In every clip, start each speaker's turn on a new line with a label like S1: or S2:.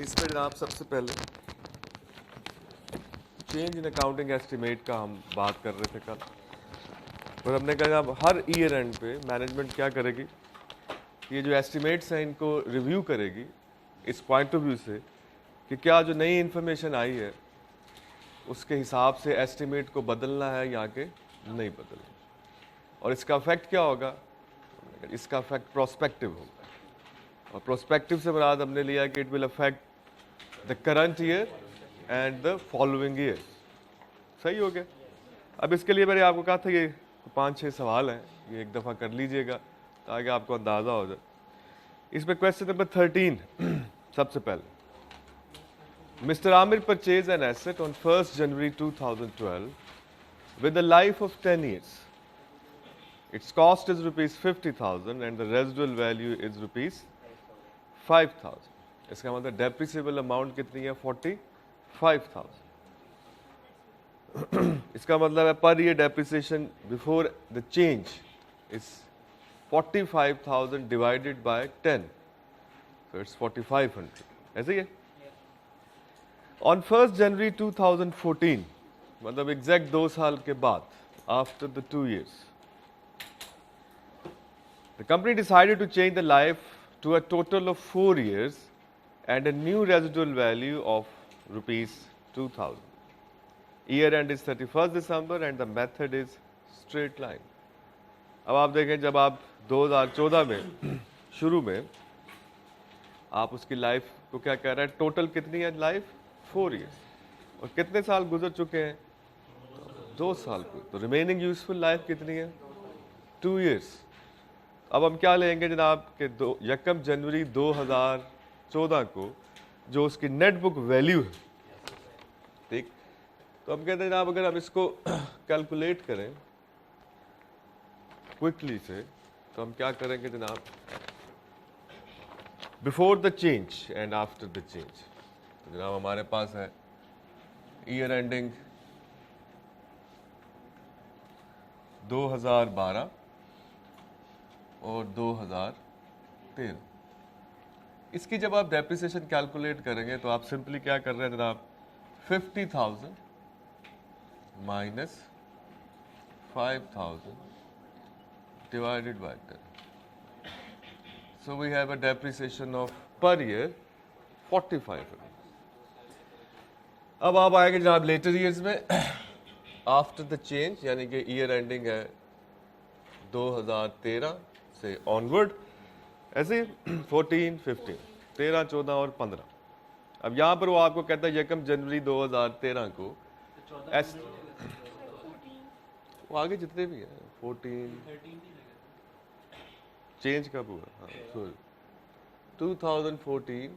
S1: इसमें जनाब सबसे पहले चेंज इन अकाउंटिंग एस्टिमेट का हम बात कर रहे थे कल, और हमने कहा जनाब हर ईयर एंड पे मैनेजमेंट क्या करेगी, ये जो एस्टिमेट्स हैं इनको रिव्यू करेगी इस पॉइंट ऑफ व्यू से कि क्या जो नई इन्फॉर्मेशन आई है उसके हिसाब से एस्टिमेट को बदलना है या कि नहीं बदलना, और इसका इफेक्ट क्या होगा। इसका इफेक्ट प्रोस्पेक्टिव होगा, और प्रोस्पेक्टिव से मुराद हमने लिया कि it will affect the current year and the following year. सही हो गया। अब इसके लिए मैंने आपको कहा था ये 5-6 सवाल हैं, ये एक दफ़ा कर लीजिएगा ताकि आपको अंदाज़ा हो जाए। इसमें क्वेश्चन नंबर 13 सबसे पहले, Mr. Amir purchased an asset on 1st January 2012 with a life of 10 years. Its cost is rupees 50,000 and the residual value is rupees 5,000. इसका मतलब depreciable amount कितनी है 45,000. इसका मतलब है पर year depreciation before the change is 45,000 divided by 10. So it's 4,500. ऐसे ही है। On 1st January 2014, मतलब एग्जैक्ट 2 साल के बाद, after the 2 years, the company decided to change the life to a total of 4 years and a new residual value of rupees 2,000. Year end is 31st December and the method is straight line. अब आप देखें जब आप 2014 में शुरू में आप उसकी लाइफ को क्या कह रहे हैं, टोटल कितनी है लाइफ 4 years, और कितने साल गुजर चुके हैं 2 साल को, तो रिमेनिंग यूजफुल लाइफ कितनी है 2 years। अब हम क्या लेंगे जनाब कि 1 जनवरी 2014 को जो उसकी नेट बुक वैल्यू है, ठीक, तो हम कहते हैं जनाब अगर हम इसको कैलकुलेट करें क्विकली से तो हम क्या करेंगे जनाब, before the change and after the change. तो जनाब हमारे पास है ईयर एंडिंग 2012 और 2013। इसकी जब आप डेप्रिसिएशन कैलकुलेट करेंगे तो आप सिंपली क्या कर रहे हैं जनाब, 50,000 minus 5,000 divided by 10. So we have a depreciation of per year 4500. अब आप आएंगे जनाब लेटर ईयर्स में आफ्टर द चेंज, यानी कि ईयर एंडिंग है 2013 से ऑनवर्ड, ऐसे 14, 15, 13, 14 और 15। अब यहाँ पर वो आपको कहता है 1 जनवरी 2013 को वो आगे जितने भी हैं 14 चेंज कब हुआ, हाँ सॉरी 2014,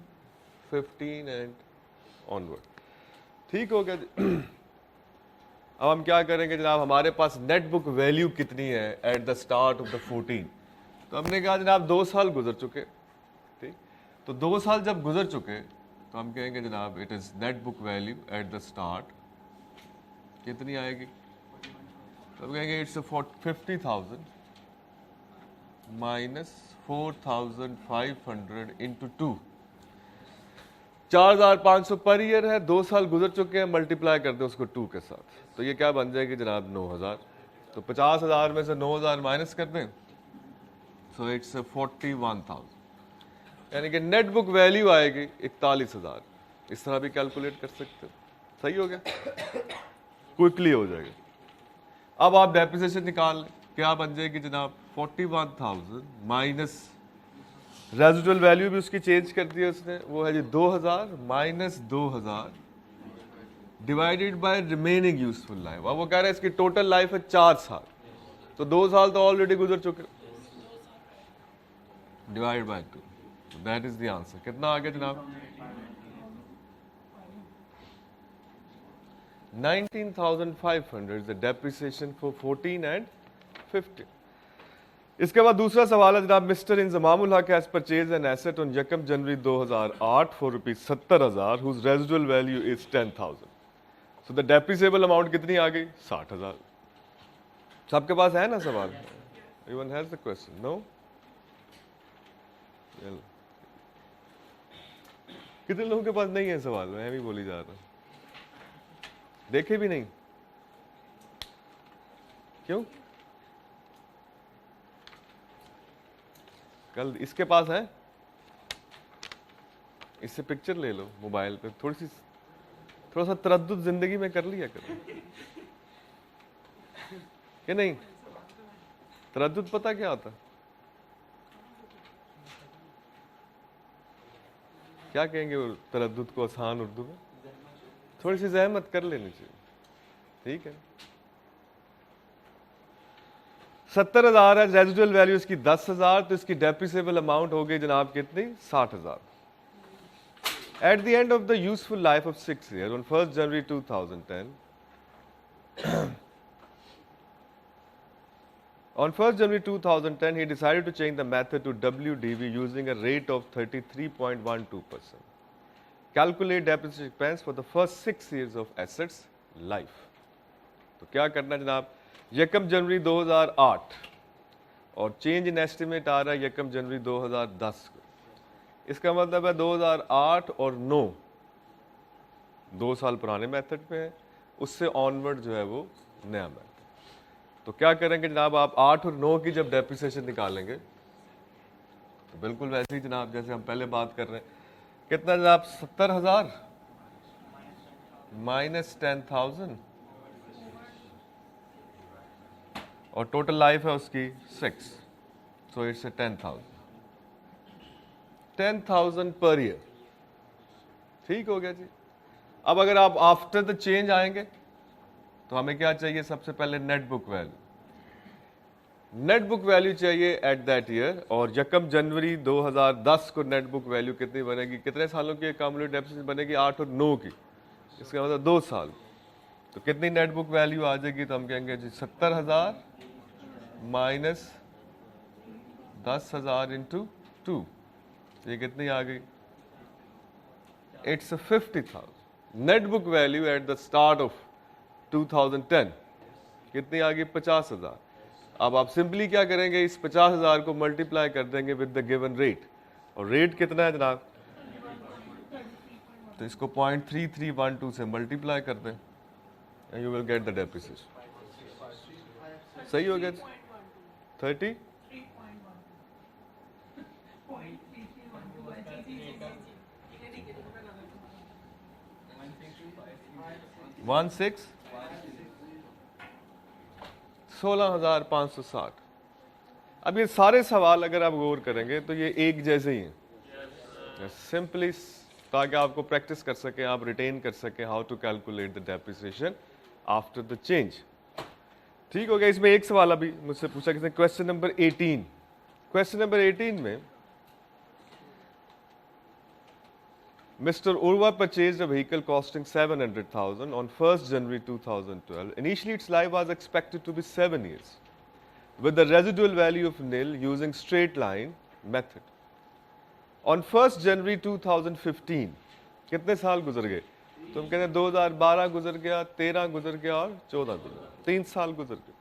S1: 15 एंड ऑनवर्ड, ठीक हो गया। अब हम क्या करेंगे जनाब, हमारे पास नेट बुक वैल्यू कितनी है eight the start of the 14, तो हमने कहा जनाब 2 साल गुजर चुके, ठीक, तो 2 साल जब गुजर चुके तो हम कहेंगे जनाब it is net book value at the start कितनी आएगी, तो हम कहेंगे it's 50,000 minus 4,500 into 2, 4,500 per year है, 2 साल गुजर चुके हैं, मल्टीप्लाई कर दे उसको 2 के साथ, तो ये क्या बन जाएगी जनाब 9,000। तो 50,000 में से 9,000 माइनस कर दें, सो इट्स 41,000, यानी कि नेट बुक वैल्यू आएगी 41,000। इस तरह भी कैलकुलेट कर सकते हो, सही हो गया, क्विकली हो जाएगा। अब आप डेप्रिसिएशन निकाल लें, क्या बन जाएगी जनाब 41,000 माइनस रेजिडुअल वैल्यू भी उसकी चेंज कर दी है उसने, वो है जी 2,000 minus 2,000 divided by remaining useful life. अब वो कह रहे हैं इसकी टोटल लाइफ है 4 साल, तो 2 साल तो ऑलरेडी गुजर चुके, divide by 2, that is the answer. कितना आ गया जनाब 19,500 is the depreciation for 14 and 15। इसके बाद दूसरा सवाल है जनाब, mister Inzamamul Haq has purchase an asset on 1 January 2008 for ₹70,000 whose residual value is 10,000। So the depreciable amount कितनी आ गई 60,000। सबके पास है ना सवाल, everyone has the question, no? कितने लोगों के पास नहीं है सवाल, मैं भी बोली जा रहा हूँ, देखे भी नहीं, क्यों? कल इसके पास है, इससे पिक्चर ले लो मोबाइल पे, थोड़ा सा तरद्दुद जिंदगी में कर लिया करो कि नहीं? तरद्दुद पता क्या होता? क्या कहेंगे वो तरद्दुद को आसान उर्दू में? थोड़ी सी जहमत कर लेनी चाहिए, ठीक है। 70,000 है, रेजिडुअल वैल्यू इसकी 10,000, तो इसकी डेप्रिसिएबल अमाउंट हो गई जनाब कितनी? 60,000। At the end of the useful life of 6 years, on 1st January 2010, on 1st January 2010, he decided to change the method to WDV using a rate of 33.12%. Calculate depreciation expense for the first 6 years of assets life. तो क्या करना जनाब? 1 January 2008 और change in estimate आ रहा है 1 जनवरी 2010 को। इसका मतलब है 2008 और 9 2 साल पुराने मेथड पे है, उससे ऑनवर्ड जो है वो नया मेथड। तो क्या करेंगे जनाब, आप 8 और 9 की जब डेप्रिसिएशन निकालेंगे तो बिल्कुल वैसे ही जनाब जैसे हम पहले बात कर रहे हैं, कितना जनाब? 70,000 माइनस 10,000 और टोटल लाइफ है उसकी 6, सो इट्स 10,000 पर ईयर। ठीक हो गया जी। अब अगर आप आफ्टर द चेंज आएंगे तो हमें क्या चाहिए? सबसे पहले net book value. Net book value चाहिए एट दैट ईयर, और 1 जनवरी 2010 को नेट बुक वैल्यू कितनी बनेगी? कितने सालों की कम्युलेटिव डेप्रिसिएशन बनेगी? 8 और 9 की, इसका मतलब 2 साल। तो कितनी नेट बुक वैल्यू आ जाएगी? तो हम कहेंगे जी 70,000 माइनस 10,000 इंटू 2, ये कितनी आ गई? It's 50,000। Net book value at the start of 2010 कितनी आ गई? 50,000। अब आप सिंपली क्या करेंगे? इस 50,000 को मल्टीप्लाई कर देंगे विद द गिवन रेट, और रेट कितना है जनाब? तो इसको 0.3312 से मल्टीप्लाई कर दें and you will get the depreciation. सही हो गया? 30 16,560। अब ये सारे सवाल अगर आप गौर करेंगे तो ये एक जैसे ही हैं, सिंपली ताकि आपको प्रैक्टिस कर सकें, आप रिटेन कर सकें how to calculate the depreciation after the change. ठीक हो गया। इसमें एक सवाल अभी मुझसे पूछा किसने, क्वेश्चन नंबर 18। क्वेश्चन नंबर 18 में Mr. Urva purchased a vehicle costing 700,000 on 1st January 2012. Initially, its life was expected to be 7 years, with the residual value of nil using straight line method. On 1st January 2015, कितने साल गुजर गए? तो हम कहते हैं 2012 गुजर गया, 13 गुजर गया और 14 गुजर गया, 3 साल गुजर गए।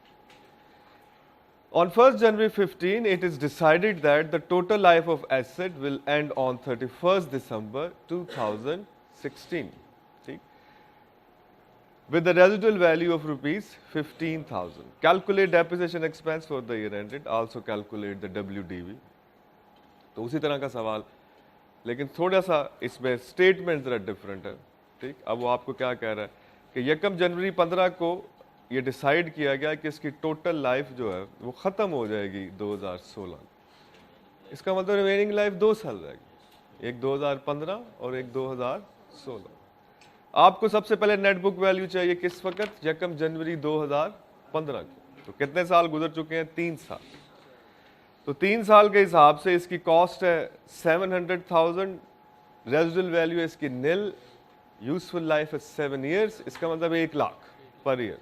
S1: On 1st January 15, it is decided that the total life of asset will end on 31st December 2016, ठीक? With the residual value of rupees 15,000. Calculate depreciation expense for the year ended. Also calculate the WDV. तो उसी तरह का सवाल, लेकिन थोड़ा सा इसमें स्टेटमेंट जरा डिफरेंट है, ठीक? अब वो आपको क्या कह रहा है कि 1 जनवरी 15 को ये डिसाइड किया गया कि इसकी टोटल लाइफ जो है वो ख़त्म हो जाएगी 2016। इसका मतलब रिमेनिंग लाइफ 2 साल रहेगी, एक 2015 और एक 2016। आपको सबसे पहले नेट बुक वैल्यू चाहिए किस वक्त? 1 जनवरी 2015 की। तो कितने साल गुजर चुके हैं? 3 साल। तो 3 साल के हिसाब से इसकी कॉस्ट है 700,000, रेजिडुअल वैल्यू है इसकी निल, यूजफुल लाइफ है 7 ईयर्स, इसका मतलब 1 लाख पर ईयर।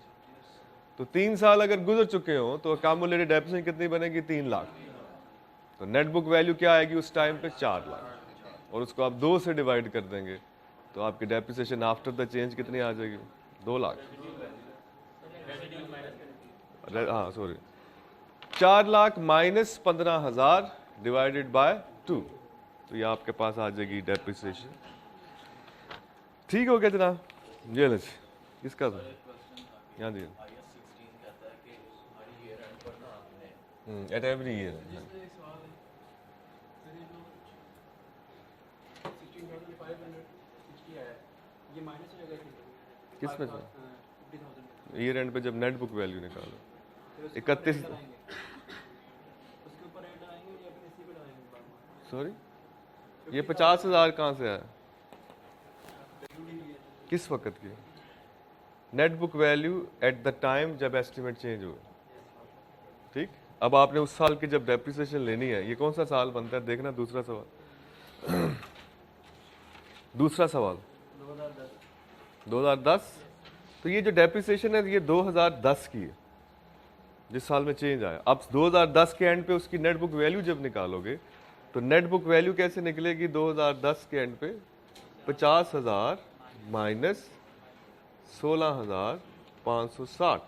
S1: तो 3 साल अगर गुजर चुके हो तो अकामुलेटेड डेप्रिसिएशन कितनी बनेगी? 3 लाख। तो नेट बुक वैल्यू क्या आएगी उस टाइम पे? 4 लाख, और उसको आप 2 से डिवाइड कर देंगे तो आपकी डेप्रिसिएशन आफ्टर द चेंज कितनी आ जाएगी? 2 लाख। हाँ sorry, 4 lakh minus 15,000 divided by 2, तो ये आपके पास आ जाएगी डेप्रिसिएशन ठीक हो गया जनाब, ये लो किसका था यहाँ दिए एट एवरी ईयर। किस में से ईयर एंड पे जब नेट बुक वैल्यू निकालो 31, सॉरी ये 50,000 कहाँ से आया, किस वक्त की net book value at the time जब एस्टिमेट चेंज हुआ, ठीक। अब आपने उस साल की जब डेप्रिसिएशन लेनी है, ये कौन सा साल बनता है देखना। दूसरा सवाल, दूसरा सवाल 2010। तो ये जो डेप्रिसिएशन है ये 2010 की है, जिस साल में चेंज आया। अब 2010 के एंड पे उसकी नेट बुक वैल्यू जब निकालोगे तो नेट बुक वैल्यू कैसे निकलेगी 2010 के एंड पे 50,000 माइनस 16,560।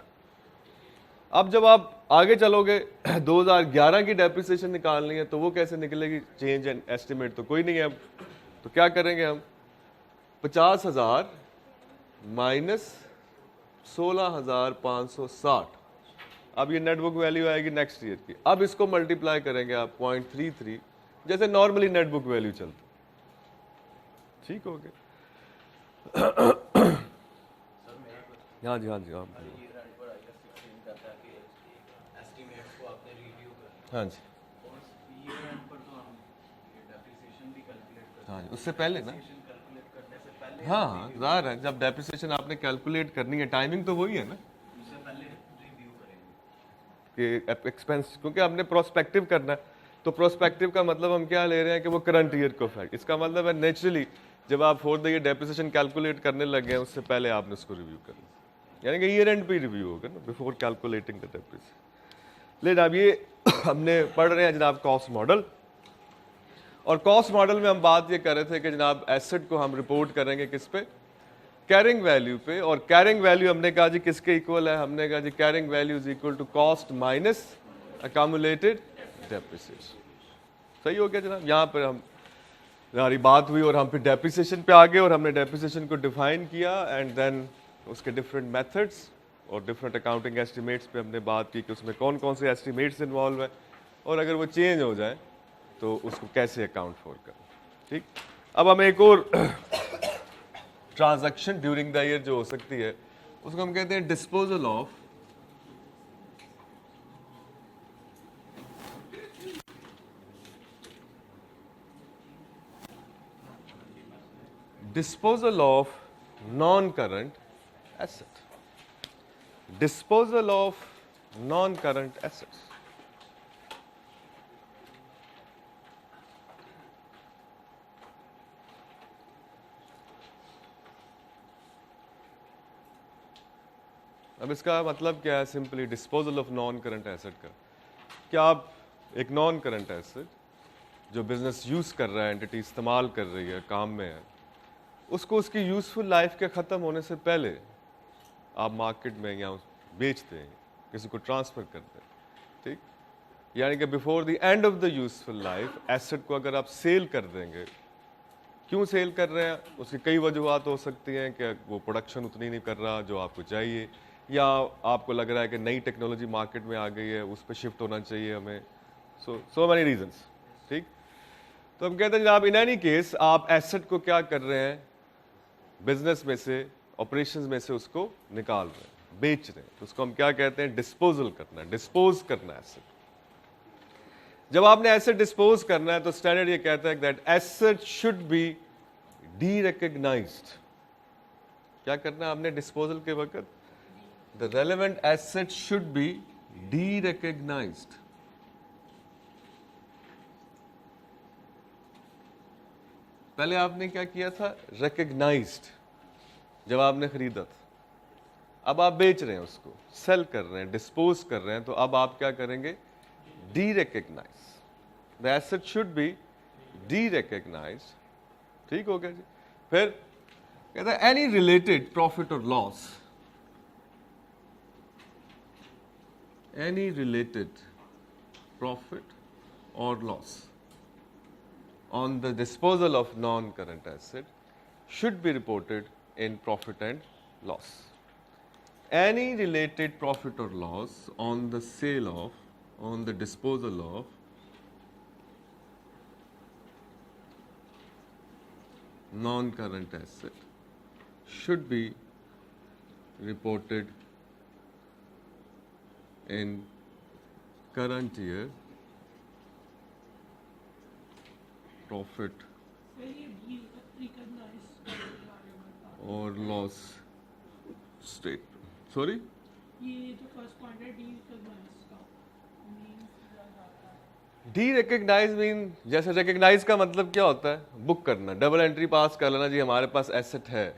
S1: अब जब आप आगे चलोगे 2011 की डेप्रिसिएशन निकालनी है तो वो कैसे निकलेगी, चेंज एंड एस्टिमेट तो कोई नहीं है। अब तो क्या करेंगे हम, 50,000 माइनस 16,560। अब ये नेट बुक वैल्यू आएगी नेक्स्ट ईयर की। अब इसको मल्टीप्लाई करेंगे आप 0.33, जैसे नॉर्मली नेट बुक वैल्यू चलती, ठीक हो गया। हाँ जी हाँ जी आप हाँ जी हाँ जी उससे पहले ना, हाँ हाँ ज़ाहिर है जब डेप्रिसिएशन आपने कैलकुलेट करनी है टाइमिंग तो वही है ना कि एक्सपेंस, क्योंकि हमने प्रोस्पेक्टिव करना है। तो प्रोस्पेक्टिव का मतलब हम क्या ले रहे हैं कि वो करंट ईयर को इफेक्ट, इसका मतलब है नेचुरली जब आप for the year depreciation calculate करने लगे हैं उससे पहले आपने उसको रिव्यू करना, यानी कि ईयर एंड पे रिव्यू होगा ना बिफोर कैलकुलेटिंग द डेप्रिसिएशन। लेकिन अब ये हमने पढ़ रहे हैं जनाब कॉस्ट मॉडल, और कॉस्ट मॉडल में हम बात ये कर रहे थे कि जनाब एसेट को हम रिपोर्ट करेंगे किस पे, कैरिंग वैल्यू पे। और कैरिंग वैल्यू हमने कहा जी किसके इक्वल है, हमने कहा जी carrying value is equal to cost minus accumulated depreciation. सही हो गया जनाब, यहाँ पर हम हमारी बात हुई और हम फिर डेप्रिसिएशन पे आ गए और हमने डेप्रिसिएशन को डिफाइन किया एंड देन उसके डिफरेंट मेथड्स और डिफरेंट अकाउंटिंग एस्टिमेट्स पे हमने बात की कि उसमें कौन कौन से एस्टिमेट्स इन्वॉल्व है और अगर वो चेंज हो जाए तो उसको कैसे अकाउंट फॉर करें, ठीक। अब हम एक और ट्रांजैक्शन ड्यूरिंग द ईयर जो हो सकती है उसको हम कहते हैं disposal of non current asset, disposal of non current assets. अब इसका मतलब क्या है, simply disposal of non current asset का, क्या आप एक नॉन करंट एसेट जो बिजनेस यूज कर रहा है, एंटिटी इस्तेमाल कर रही है, काम में है, उसको उसकी यूजफुल लाइफ के ख़त्म होने से पहले आप मार्केट में या बेचते हैं, किसी को ट्रांसफ़र करते हैं, ठीक। यानी कि before the end of the useful life asset को अगर आप सेल कर देंगे, क्यों सेल कर रहे हैं, उसकी कई वजूहत हो सकती हैं कि वो प्रोडक्शन उतनी नहीं कर रहा जो आपको चाहिए, या आपको लग रहा है कि नई टेक्नोलॉजी मार्केट में आ गई है उस पर शिफ्ट होना चाहिए हमें, सो मैनी रीजंस, ठीक। तो हम कहते हैं जनाब इन एनी केस आप एसेट को क्या कर रहे हैं, बिजनेस में से, ऑपरेशंस में से उसको निकाल रहे हैं, बेच रहे हैं, तो उसको हम क्या कहते हैं, डिस्पोजल करना है, डिस्पोज करना है एसेट। जब आपने एसेट डिस्पोज करना है तो स्टैंडर्ड ये कहता है that asset should be derecognised. क्या करना है आपने डिस्पोजल के वक्त, the relevant asset should be derecognised. पहले आपने क्या किया था, रिकग्नाइज्ड जब आपने खरीदा था, अब आप बेच रहे हैं उसको, सेल कर रहे हैं, डिस्पोज कर रहे हैं, तो अब आप क्या करेंगे, derecognise, the asset should be derecognise, ठीक हो गया जी। फिर कहता है एनी रिलेटेड प्रॉफिट और लॉस, एनी रिलेटेड प्रॉफिट और loss on the disposal of non-current asset should be reported in profit and loss. Any related profit or loss on the sale of, on the disposal of non-current asset should be reported in current year profit or loss statement. Sorry?
S2: ये जो first point है डीरिकॉग्नाइज का
S1: D-recognise mean, जैसे recognise का मतलब क्या होता है? बुक करना, डबल एंट्री पास कर लेना, जी हमारे पास एसेट है,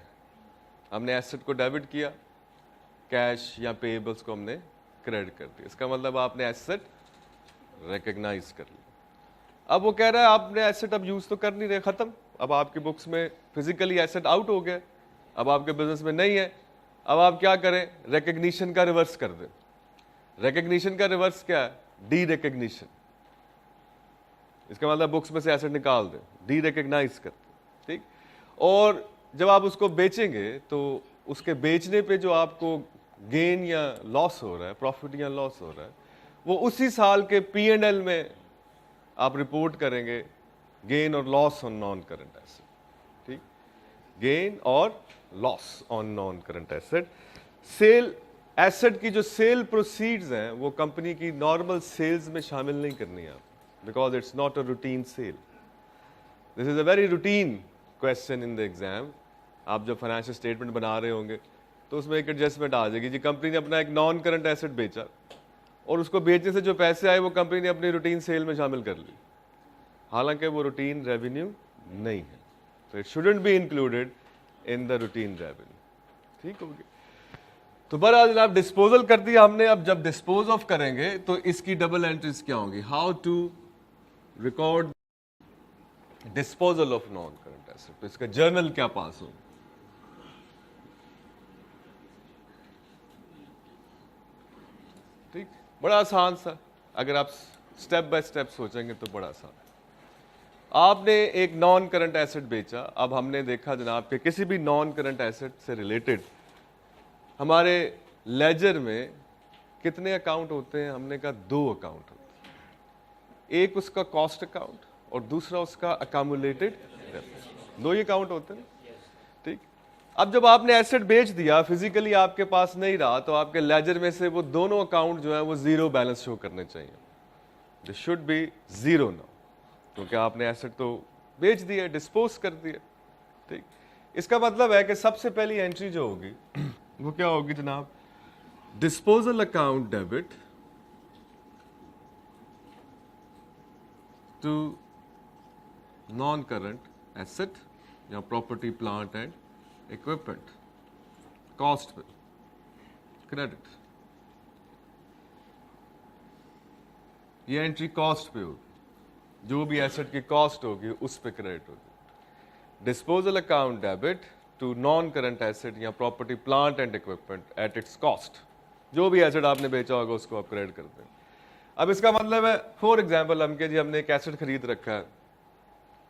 S1: हमने एसेट को डेबिट किया, कैश या पेएबल्स को हमने क्रेडिट कर दिया, इसका मतलब आपने एसेट रिकग्नाइज कर लिया। अब वो कह रहा है आपने एसेट अब यूज तो कर नहीं रहे, खत्म, अब आपकी बुक्स में फिजिकली एसेट आउट हो गया, अब आपके बिजनेस में नहीं है, अब आप क्या करें? रिकग्निशन का रिवर्स कर दें। रिकग्निशन का रिवर्स क्या है? D recognition. इसका मतलब बुक्स में से एसेट निकाल दें, डी रिकग्नाइज कर दें, ठीक। और जब आप उसको बेचेंगे तो उसके बेचने पे जो आपको गेन या लॉस हो रहा है, प्रॉफिट या लॉस हो रहा है, वो उसी साल के P&L में आप रिपोर्ट करेंगे, गेन और loss on non current asset, ठीक, गेन और loss on non current asset. Sale asset की जो सेल प्रोसीड्स हैं वो कंपनी की नॉर्मल सेल्स में शामिल नहीं करनी है आप, because it's not a routine sale. This is a very routine question in the exam. आप जब फाइनेंशियल स्टेटमेंट बना रहे होंगे तो उसमें एक एडजस्टमेंट आ जाएगी, जी कंपनी ने अपना एक नॉन करंट एसेट बेचा और उसको बेचने से जो पैसे आए वो कंपनी ने अपनी रूटीन सेल में शामिल कर ली, हालांकि वो रूटीन रेवेन्यू नहीं है, तो it shouldn't be included in the routine revenue, ठीक होगी। तो बहरहाल जनाब डिस्पोजल कर दिया हमने, अब जब डिस्पोज ऑफ करेंगे तो इसकी डबल एंट्रीज क्या होंगी? How to record disposal of non current asset, तो इसका जर्नल क्या पास होगा? ठीक, बड़ा आसान सा, अगर आप स्टेप बाय स्टेप सोचेंगे तो बड़ा आसान। आपने एक नॉन करंट एसेट बेचा, अब हमने देखा जनाब कि किसी भी नॉन करंट एसेट से रिलेटेड हमारे लेजर में कितने अकाउंट होते हैं? हमने कहा 2 अकाउंट होते हैं, एक उसका कॉस्ट अकाउंट और दूसरा उसका अकामुलेटेड डेब्ट, 2 ही अकाउंट होते हैं, ठीक। अब जब आपने एसेट बेच दिया, फिजिकली आपके पास नहीं रहा, तो आपके लेजर में से वो दोनों अकाउंट जो है वो जीरो बैलेंस शो करने चाहिए, this should be zero now, क्योंकि आपने एसेट तो बेच दिया, डिस्पोज कर दिया, ठीक। इसका मतलब है कि सबसे पहली एंट्री जो होगी वो क्या होगी जनाब? Disposal account debit to non current asset या property plant and equipment, cost पे क्रेडिट, ये एंट्री कॉस्ट पे होगी, जो भी एसेट की कॉस्ट होगी उस पे क्रेडिट होगी। Disposal account debit to non current asset या property plant and equipment at its cost, जो भी एसेट आपने बेचा होगा उसको आप क्रेडिट कर दें। अब इसका मतलब है, फॉर एग्जाम्पल हम के जी हमने एक एसेट खरीद रखा है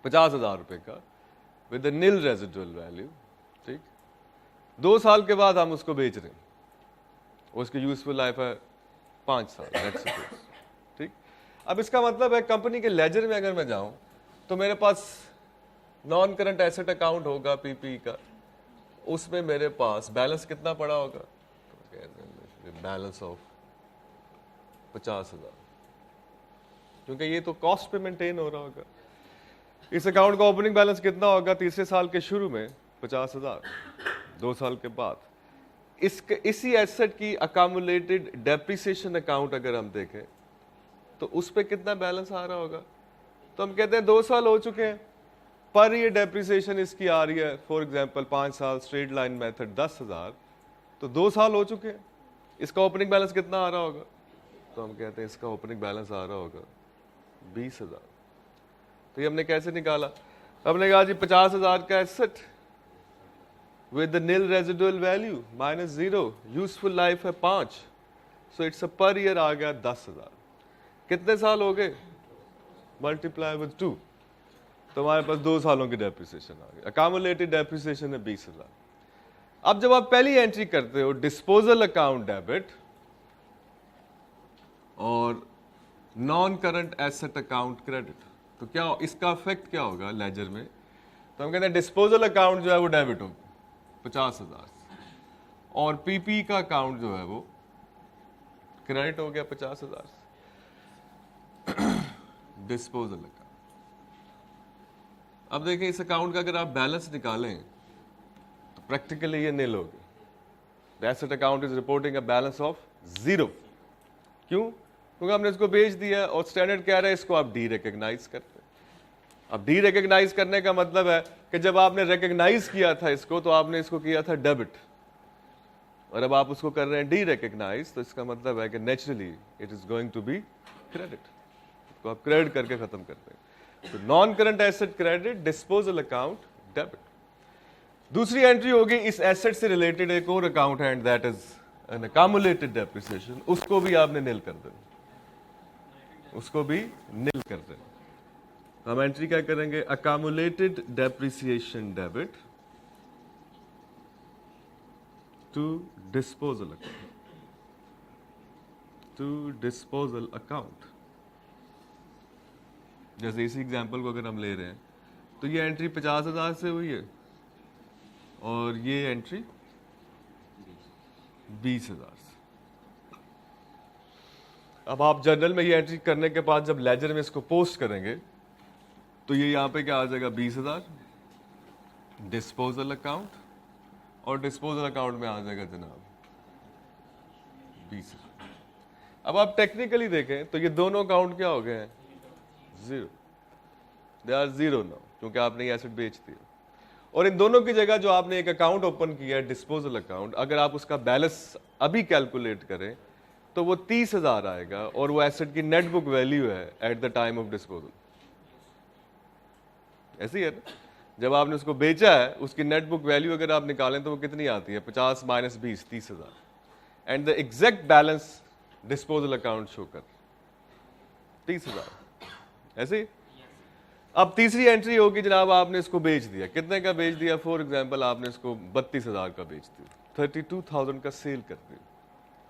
S1: 50,000 रुपए का विद नील रेजिडुअल वैल्यू, ठीक, 2 साल के बाद हम उसको बेच रहे हैं, उसकी यूजफुल लाइफ है 5 साल, लेट्स सपोज, ठीक। अब इसका मतलब है कंपनी के लेजर में अगर मैं जाऊं तो मेरे पास नॉन करंट एसेट अकाउंट होगा पीपी का, उसमें मेरे पास बैलेंस कितना पड़ा होगा? बैलेंस ऑफ 50,000, क्योंकि ये तो कॉस्ट पे मेंटेन हो रहा होगा। इस अकाउंट का ओपनिंग बैलेंस कितना होगा? तीसरे साल के शुरू में 50,000, 2 साल के बाद। इसी एसेट की अकामुलेटेड डेप्रिसिएशन अकाउंट अगर हम देखें तो उस पर कितना बैलेंस आ रहा होगा? तो हम कहते हैं 2 साल हो चुके हैं, पर ये डेप्रिसिएशन इसकी आ रही है, फॉर एग्जांपल 5 साल स्ट्रेट लाइन मेथड 10,000, तो 2 साल हो चुके हैं, इसका ओपनिंग बैलेंस कितना आ रहा होगा? तो हम कहते हैं इसका ओपनिंग बैलेंस आ रहा होगा 20,000। तो ये हमने कैसे निकाला? हमने कहा जी 50,000 का asset with nil residual value minus 0, useful life है 5, so it's a per year आ गया 10,000। कितने साल हो गए? मल्टीप्लाई विद 2, तो हमारे पास 2 सालों की डेप्रिसिएशन आ गई। अकामुलेटेड डेप्रिसिएशन है 20,000। अब जब आप पहली एंट्री करते हो डिस्पोजल अकाउंट डेबिट और non current asset account credit, तो क्या इसका इफेक्ट क्या होगा लेजर में? तो हम कहते हैं डिस्पोजल अकाउंट जो है वो डेबिट होगा 50,000 और पीपी का अकाउंट जो है वो क्रेडिट हो गया 50,000। Disposal account. अब देखें इस अकाउंट का अगर आप बैलेंस निकालें तो प्रैक्टिकली ये नील होगी। The asset account is reporting a balance of 0। क्यों? क्योंकि हमने इसको बेच दिया और स्टैंडर्ड कह रहा है इसको आप डी रिकग्नाइज करते हैं। अब डी रिकग्नाइज करने का मतलब है कि जब आपने रिकग्नाइज किया था इसको तो आपने इसको किया था डेबिट, और अब आप उसको कर रहे हैं डी रिकग्नाइज, तो इसका मतलब है कि naturally it is going to be credit, तो आप क्रेडिट करके खत्म करते हैं। तो non current asset credit, disposal account debit. दूसरी एंट्री होगी इस एसेट से रिलेटेड एक और अकाउंट है, that is an accumulated depreciation, उसको भी आपने नील कर देना, उसको भी नील कर देना। हम एंट्री क्या करेंगे? Accumulated depreciation debit to disposal account, to disposal account. जैसे इसी एग्जांपल को अगर हम ले रहे हैं तो ये एंट्री 50,000 से हुई है और ये एंट्री 20,000 से। अब आप जर्नल में ये एंट्री करने के बाद जब लेजर में इसको पोस्ट करेंगे तो ये यहाँ पे क्या आ जाएगा? 20,000 डिस्पोजल अकाउंट, और डिस्पोजल अकाउंट में आ जाएगा जनाब 20,000। अब आप टेक्निकली देखें तो ये दोनों अकाउंट क्या हो गए हैं? 0। दे आर 0 नाउ, क्योंकि आपने ये एसेट बेच दिया। और इन दोनों की जगह जो आपने एक अकाउंट ओपन किया है डिस्पोजल अकाउंट, अगर आप उसका बैलेंस अभी कैलकुलेट करें तो वो 30,000 आएगा और वो एसेट की नेट बुक वैल्यू है eight the time of disposal. ऐसी है ना, जब आपने उसको बेचा है उसकी नेट बुक वैल्यू अगर आप निकालें तो वो कितनी आती है? 50 minus 20, 30,000। And the exact balance disposal account show कर 30,000। ऐसे अब तीसरी एंट्री होगी जनाब, आपने इसको बेच दिया। कितने का बेच दिया? फॉर एग्जांपल आपने इसको 32,000 का बेच दिया, 32,000 का सेल कर दिया।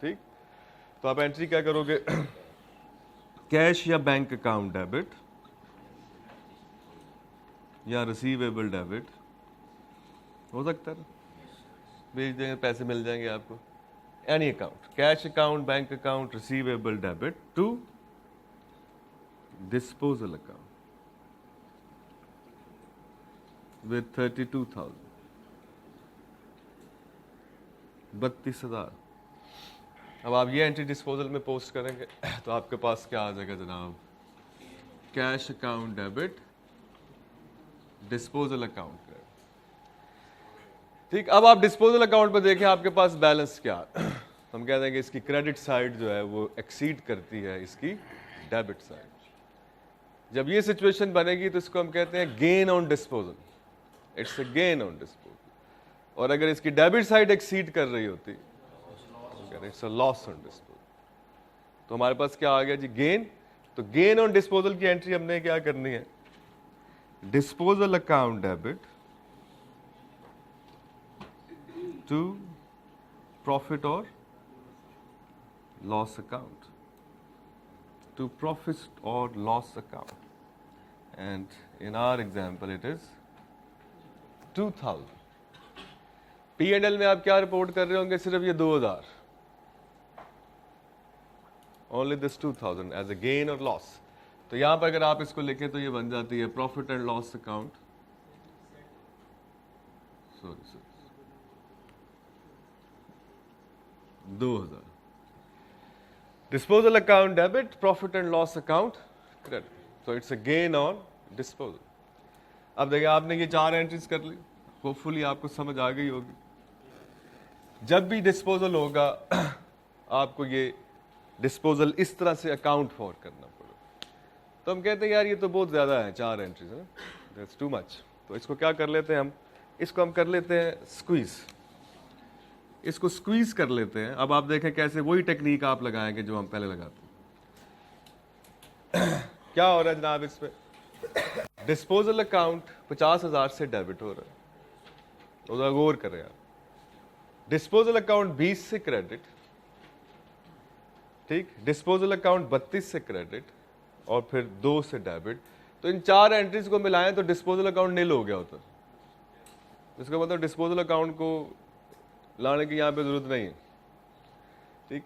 S1: ठीक, तो आप एंट्री क्या करोगे? कैश या बैंक अकाउंट डेबिट या रिसीवेबल डेबिट हो सकता है, बेच देंगे पैसे मिल जाएंगे आपको। Any account, cash account, bank account, receivable debit to disposal account with 32,000, 32,000। अब आप ये एंट्री डिस्पोजल में पोस्ट करेंगे तो आपके पास क्या आ जाएगा जनाब? Cash account debit, disposal account credit. ठीक, अब आप डिस्पोजल अकाउंट पर देखें आपके पास बैलेंस क्या है? हम कहते हैं कि इसकी क्रेडिट साइड जो है वो एक्सीड करती है इसकी डेबिट साइड। जब ये सिचुएशन बनेगी तो इसको हम कहते हैं gain on disposal, it's a gain on disposal. और अगर इसकी डेबिट साइड एक्सीड कर रही होती it's a loss on disposal. तो हमारे पास क्या आ गया जी? गेन। तो गेन ऑन डिस्पोजल की एंट्री हमने क्या करनी है? Disposal account debit to profit और लॉस अकाउंट, टू प्रॉफिट और loss account. And in our example it is 2,000। P&L में आप क्या रिपोर्ट कर रहे होंगे? सिर्फ ये 2,000, only this 2,000 as a gain और लॉस। तो यहां पर अगर आप इसको लिखें तो ये बन जाती है profit and loss account, sorry 2,000। Disposal account debit, profit and loss account credit, so it's a gain on disposal. अब देखिए आपने ये 4 एंट्रीज कर ली, होपफुली आपको समझ आ गई होगी। जब भी डिस्पोजल होगा आपको ये डिस्पोजल इस तरह से अकाउंट फॉर करना पड़ेगा। तो हम कहते हैं यार ये तो बहुत ज़्यादा है, 4 एंट्रीज है, दैट्स टू मच। तो इसको क्या कर लेते हैं हम? इसको हम कर लेते हैं स्क्वीज, इसको स्क्वीज कर लेते हैं। अब आप देखें कैसे वही टेक्निक आप लगाएंगे जो हम पहले लगाते हैं। क्या हो रहा है जनाब इस पे? डिस्पोजल अकाउंट 50,000 से डेबिट हो रहा है, उधर गौर करें आप। डिस्पोजल अकाउंट 20 से क्रेडिट, ठीक, डिस्पोजल अकाउंट 32 से क्रेडिट और फिर 2 से डेबिट। तो इन 4 एंट्रीज को मिलाएं तो डिस्पोजल अकाउंट नील हो गया होता। इसका मतलब डिस्पोजल अकाउंट को लाने की यहां पे जरूरत नहीं है, ठीक।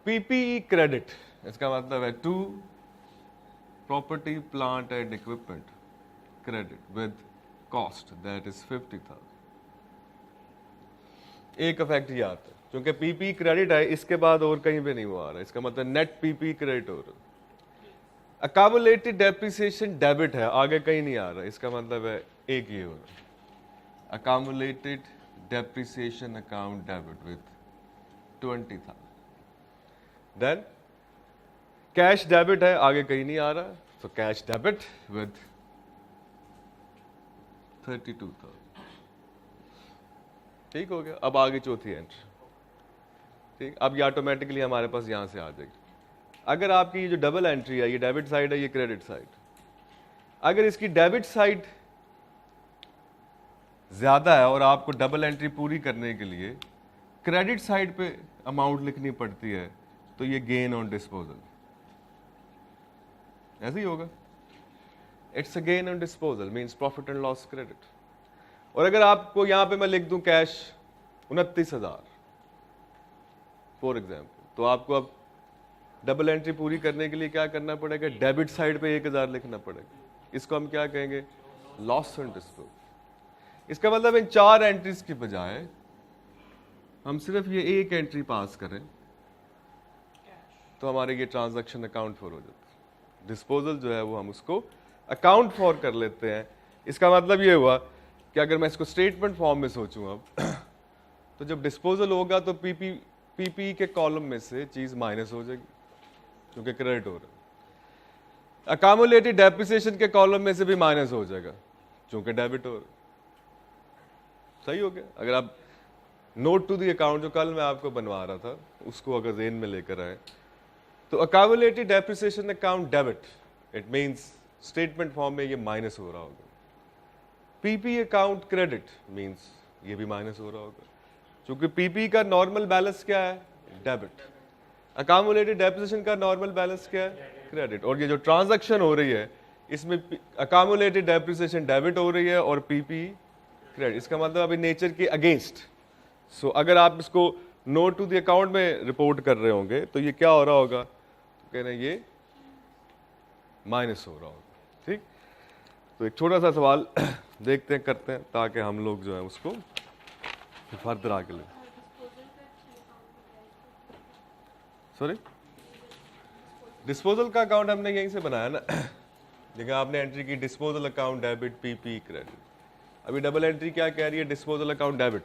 S1: पीपीई क्रेडिट, इसका मतलब है to property plant and equipment credit with cost that is 50,000। एक इफेक्ट ये आता है, क्योंकि पीपी क्रेडिट है, इसके बाद और कहीं पे नहीं वो आ रहा है, इसका मतलब नेट पीपी क्रेडिट हो रहा है। अकामुलेटेड डेप्रिसिएशन डेबिट है, आगे कहीं नहीं आ रहा, इसका मतलब है एक ये हो रहा है, accumulated depreciation account debit with 20,000। Then cash debit है, आगे कहीं नहीं आ रहा, तो कैश डेबिट विद 32,000। ठीक हो गया। अब आगे चौथी एंट्री, ठीक, अब ये ऑटोमेटिकली हमारे पास यहां से आ जाएगी। अगर आपकी ये जो डबल एंट्री है, ये डेबिट साइड है, ये क्रेडिट साइड, अगर इसकी डेबिट साइड ज्यादा है और आपको डबल एंट्री पूरी करने के लिए क्रेडिट साइड पे अमाउंट लिखनी पड़ती है, तो ये गेन ऑन डिस्पोजल ऐसे ही होगा। It's a gain on disposal means profit and loss credit. और अगर आपको यहां पे मैं लिख दूं कैश 29,000 फॉर एग्जाम्पल, तो आपको अब डबल एंट्री पूरी करने के लिए क्या करना पड़ेगा, डेबिट साइड पे 1,000 लिखना पड़ेगा। इसको हम क्या कहेंगे, लॉस ऑन डिस्पोजल। इसका मतलब इन 4 एंट्रीज की बजाय हम सिर्फ ये एक एंट्री पास करें तो हमारे ये ट्रांजैक्शन अकाउंट फॉर हो जाता है। डिस्पोजल जो है वो हम उसको अकाउंट फॉर कर लेते हैं। इसका मतलब ये हुआ कि अगर मैं इसको स्टेटमेंट फॉर्म में सोचूं अब तो जब डिस्पोजल होगा तो पीपी के कॉलम में से चीज माइनस हो जाएगी क्योंकि क्रेडिट हो रहा है। अकामुलेटेड डेप्रिसिएशन के कॉलम में से भी माइनस हो जाएगा क्योंकि डेबिट हो रहा है। सही हो गया। अगर आप नोट टू दी अकाउंट जो कल मैं आपको बनवा रहा था उसको अगर जेन में लेकर आए तो accumulated depreciation account debit, it means statement form में ये माइनस हो रहा होगा। पीपी अकाउंट क्रेडिट मींस ये भी माइनस हो रहा होगा क्योंकि पीपी का नॉर्मल बैलेंस क्या है, डेबिट। अकामुलेटेड डेप्रिसिएशन का नॉर्मल बैलेंस क्या है, क्रेडिट। और ये जो ट्रांजैक्शन हो रही है इसमें अकामुलेटेड डेप्रिसिएशन डेबिट हो रही है और पीपी क्रेडिट। इसका मतलब अभी नेचर के अगेंस्ट। सो अगर आप इसको नोट टू द अकाउंट में रिपोर्ट कर रहे होंगे तो ये क्या हो रहा होगा, तो कहना ये माइनस हो रहा होगा। ठीक, तो एक छोटा सा सवाल देखते हैं, करते हैं ताकि हम लोग जो है उसको फर्दर आगे ले। सॉरी, डिस्पोजल का अकाउंट हमने यहीं से बनाया ना। देखिए आपने एंट्री की disposal account debit PP credit. अभी डबल एंट्री क्या कह रही है, डिस्पोजल अकाउंट डेबिट,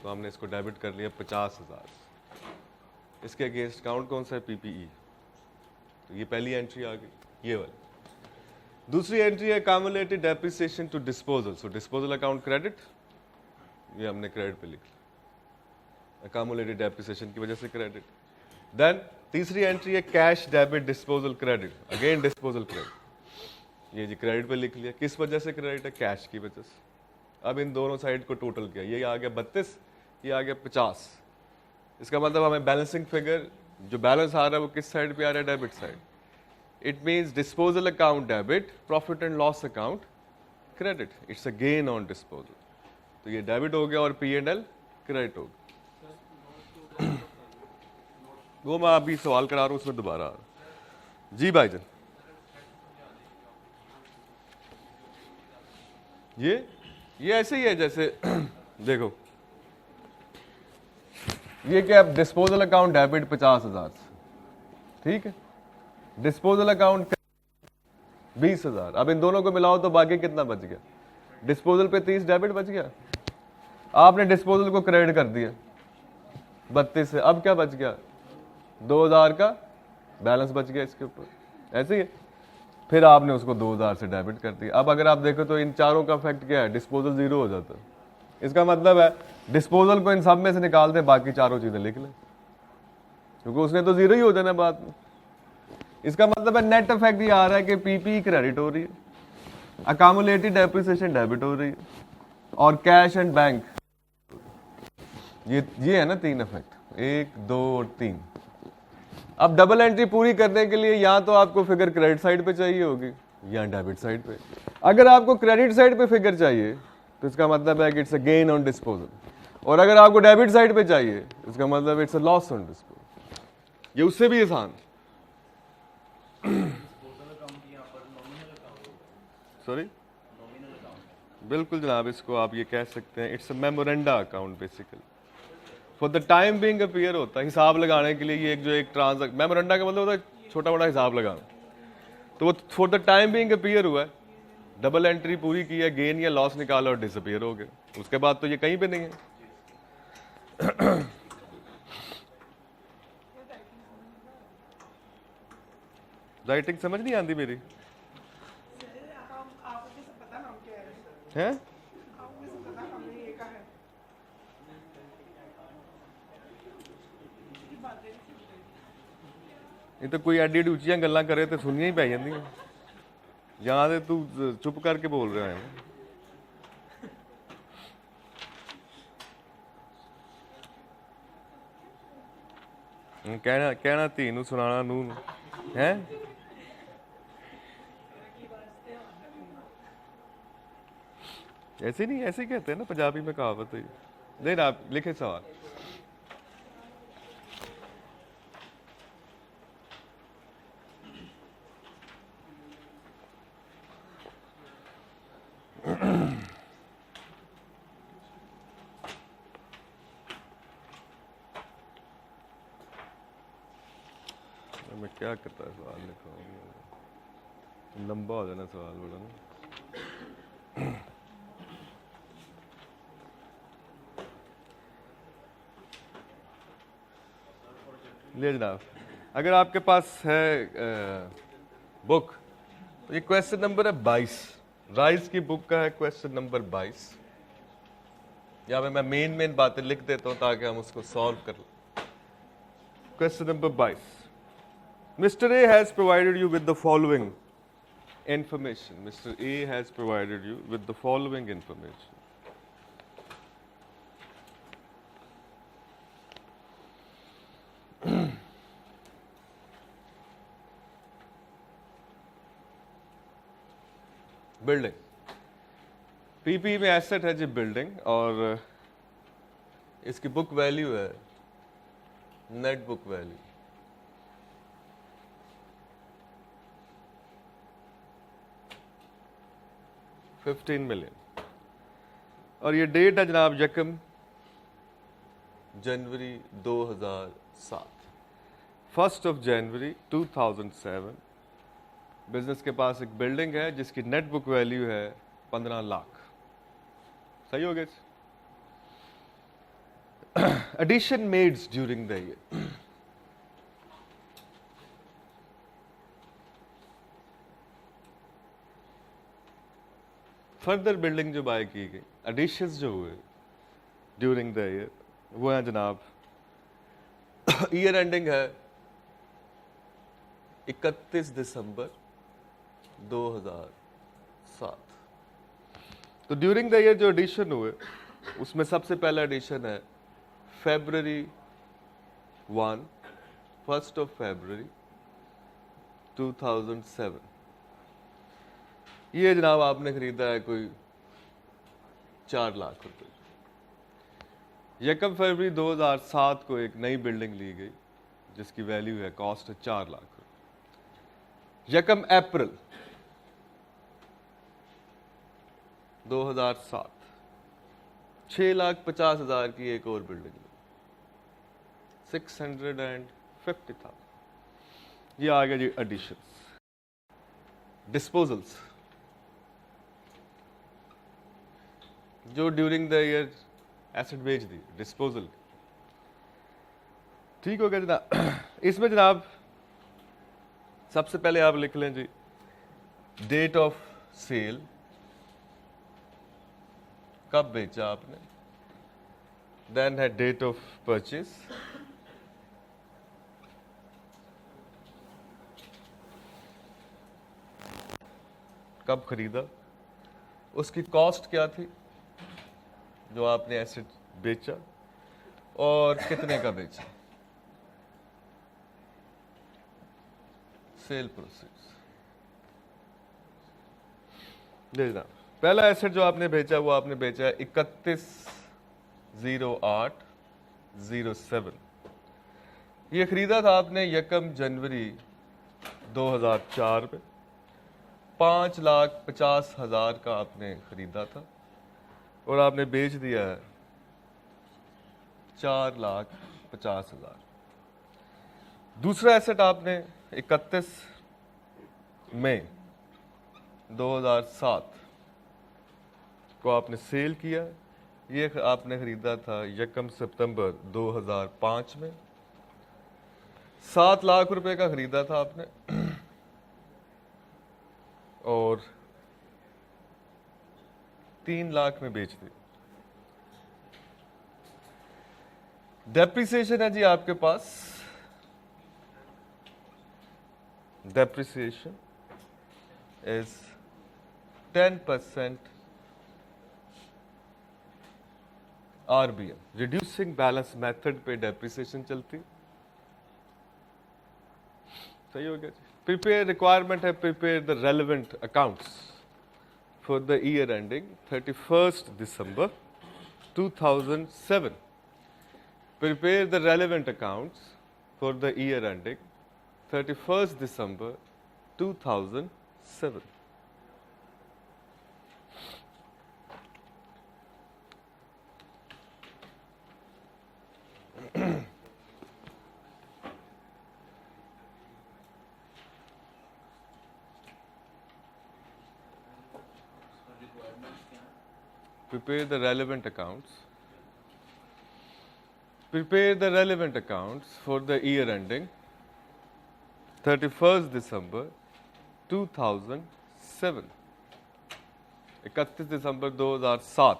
S1: तो हमने इसको डेबिट कर लिया 50,000। इसके अगेंस्ट अकाउंट कौन सा है, पीपीई। तो ये पहली एंट्री आ गई, ये वाली। दूसरी एंट्री है accumulated depreciation to disposal. So disposal account credit, ये हमने क्रेडिट पे लिख लिया, अकामुलेटेड डेप्रिसिएशन की वजह से क्रेडिट। देन तीसरी एंट्री है cash debit disposal credit, again disposal credit, ये जी क्रेडिट पे लिख लिया। किस वजह से क्रेडिट है, कैश की वजह से। अब इन दोनों साइड को टोटल किया, ये आ गया 32, ये आ गया 50। इसका मतलब हमें बैलेंसिंग फिगर जो बैलेंस आ रहा है वो किस साइड पे आ रहा है, debit side. It means disposal account debit, profit and loss account credit, it's a gain on disposal. तो ये डेबिट हो गया और P&L क्रेडिट हो गया। वो मैं अभी सवाल करा रहा हूं उसमें दोबारा आ रहा। जी भाईजान, ये ऐसे ही है जैसे देखो ये क्या, डिस्पोजल अकाउंट डेबिट 50,000, ठीक है, डिस्पोजल अकाउंट 20,000। अब इन दोनों को मिलाओ तो बाकी कितना बच गया, डिस्पोजल पे 30 डेबिट बच गया, आपने डिस्पोजल को क्रेडिट कर दिया 32 से, अब क्या बच गया, 2,000 का बैलेंस बच गया इसके ऊपर, ऐसे ही है। फिर आपने उसको 2,000 से डेबिट कर दिया। अब अगर आप देखो तो इन चारों का इफेक्ट क्या है, डिस्पोजल 0 हो जाता है। इसका मतलब है डिस्पोजल को इन सब में से निकाल दे, बाकी चारों चीजें लिख लें क्योंकि उसने तो 0 ही हो जाना बाद में। इसका मतलब है नेट इफेक्ट ये आ रहा है कि पीपी क्रेडिट हो रही है अकामुलेटेड डेप्रिसिएशन डेबिट हो रही है, और कैश एंड बैंक, ये है ना 3 इफेक्ट, 1 2 और 3। अब डबल एंट्री पूरी करने के लिए या तो आपको फिगर क्रेडिट साइड पे चाहिए होगी या डेबिट साइड पे। अगर आपको क्रेडिट साइड पे फिगर चाहिए तो इसका मतलब है कि it's a gain on disposal, और अगर आपको डेबिट साइड पे चाहिए इसका मतलब it's a loss on disposal. ये उससे भी आसान। सॉरी, बिल्कुल जनाब, इसको आप ये कह सकते हैं it's a memoranda account basically. For the time being appear होता है हिसाब लगाने के लिए, ये एक ट्रांसैक्शन, मेमोरेंडा का मतलब होता है छोटा बड़ा हिसाब लगाना। तो वो for the time being appear हुआ है, डबल एंट्री पूरी की है, गेन या लॉस निकाला और डिसअपीयर हो गए, उसके बाद तो ये कहीं पे नहीं है। राइटिंग समझ नहीं आती मेरी है? ये तो कोई एडी एडी उचियां गल्लां करे तो सुनिया ही पै जांदियां, या ते तू चुप करके बोल रहा है। कहना कहना धी नूं सुनाना नूं नूं है। ऐसे नहीं, ऐसे ही कहते हैं ना, पंजाबी में कहावत है। नहीं ना, आप लिखे सवाल। मैं क्या करता है, सवाल लिखा लंबा हो जाना सवाल बड़ा ना। ले जनाब, अगर आपके पास है बुक, तो ये क्वेश्चन नंबर है 22, राइस की बुक का है क्वेश्चन नंबर 22। या मैं मेन बातें लिख देता हूं ताकि हम उसको सॉल्व कर लें। Question number 22, Mr. A has provided you with the following information. Mr. A has provided you with the following information. Building, PP में एसेट है जी बिल्डिंग, और इसकी बुक वैल्यू है नेट बुक वैल्यू 15 मिलियन, और ये date है जनाब यकम जनवरी 2007, 1 जनवरी 2007। बिजनेस के पास एक बिल्डिंग है जिसकी नेट बुक वैल्यू है 15 लाख। सही हो गया? Addition made during the year, further building जो बाय की गई, एडिशंस जो हुए ड्यूरिंग द ईयर, वो है जनाब, ईयर एंडिंग है 31 दिसंबर 2007। तो ड्यूरिंग द ईयर जो एडिशन हुए उसमें सबसे पहला एडिशन है February 1, 1 February 2007। ये जनाब आपने खरीदा है कोई 4 लाख रुपए। 1 फरवरी 2007 को एक नई बिल्डिंग ली गई जिसकी वैल्यू है, कॉस्ट है 4 लाख रुपए। 1 अप्रैल 2007 6,50,000 की एक और बिल्डिंग ली, 650,000। ये आ गया जी एडिशंस। डिस्पोजल्स जो ड्यूरिंग द ईयर एसेट बेच दी, डिस्पोजल, ठीक हो गया जनाब। इसमें जनाब सबसे पहले आप लिख लें जी डेट ऑफ सेल, कब बेचा आपने, देन है डेट ऑफ परचेस, कब खरीदा, उसकी कॉस्ट क्या थी जो आपने एसेट बेचा और कितने का बेचा, सेल प्रोसीड्स। देखना, पहला एसेट जो आपने बेचा वो आपने बेचा है 31/08/07। ये खरीदा था आपने 1 जनवरी 2004 में, 5,50,000 का आपने खरीदा था और आपने बेच दिया है 4,50,000। दूसरा एसेट आपने 31 मई 2007 को आपने सेल किया। ये आपने खरीदा था 1 सितंबर 2005 में, 7 लाख रुपए का खरीदा था आपने और 3 लाख में बेच दी। डेप्रिसिएशन है जी आपके पास, depreciation is 10% RBM, reducing balance method पे डेप्रिसिएशन चलती। सही हो गया जी। प्रिपेयर रिक्वायरमेंट है, prepare the relevant accounts for the year ending 31 December 2007. Prepare the relevant accounts for the year ending 31 December 2007. Prepare the relevant accounts. Prepare the relevant accounts for the year ending 31 December 2007. 31 दिसंबर 2007।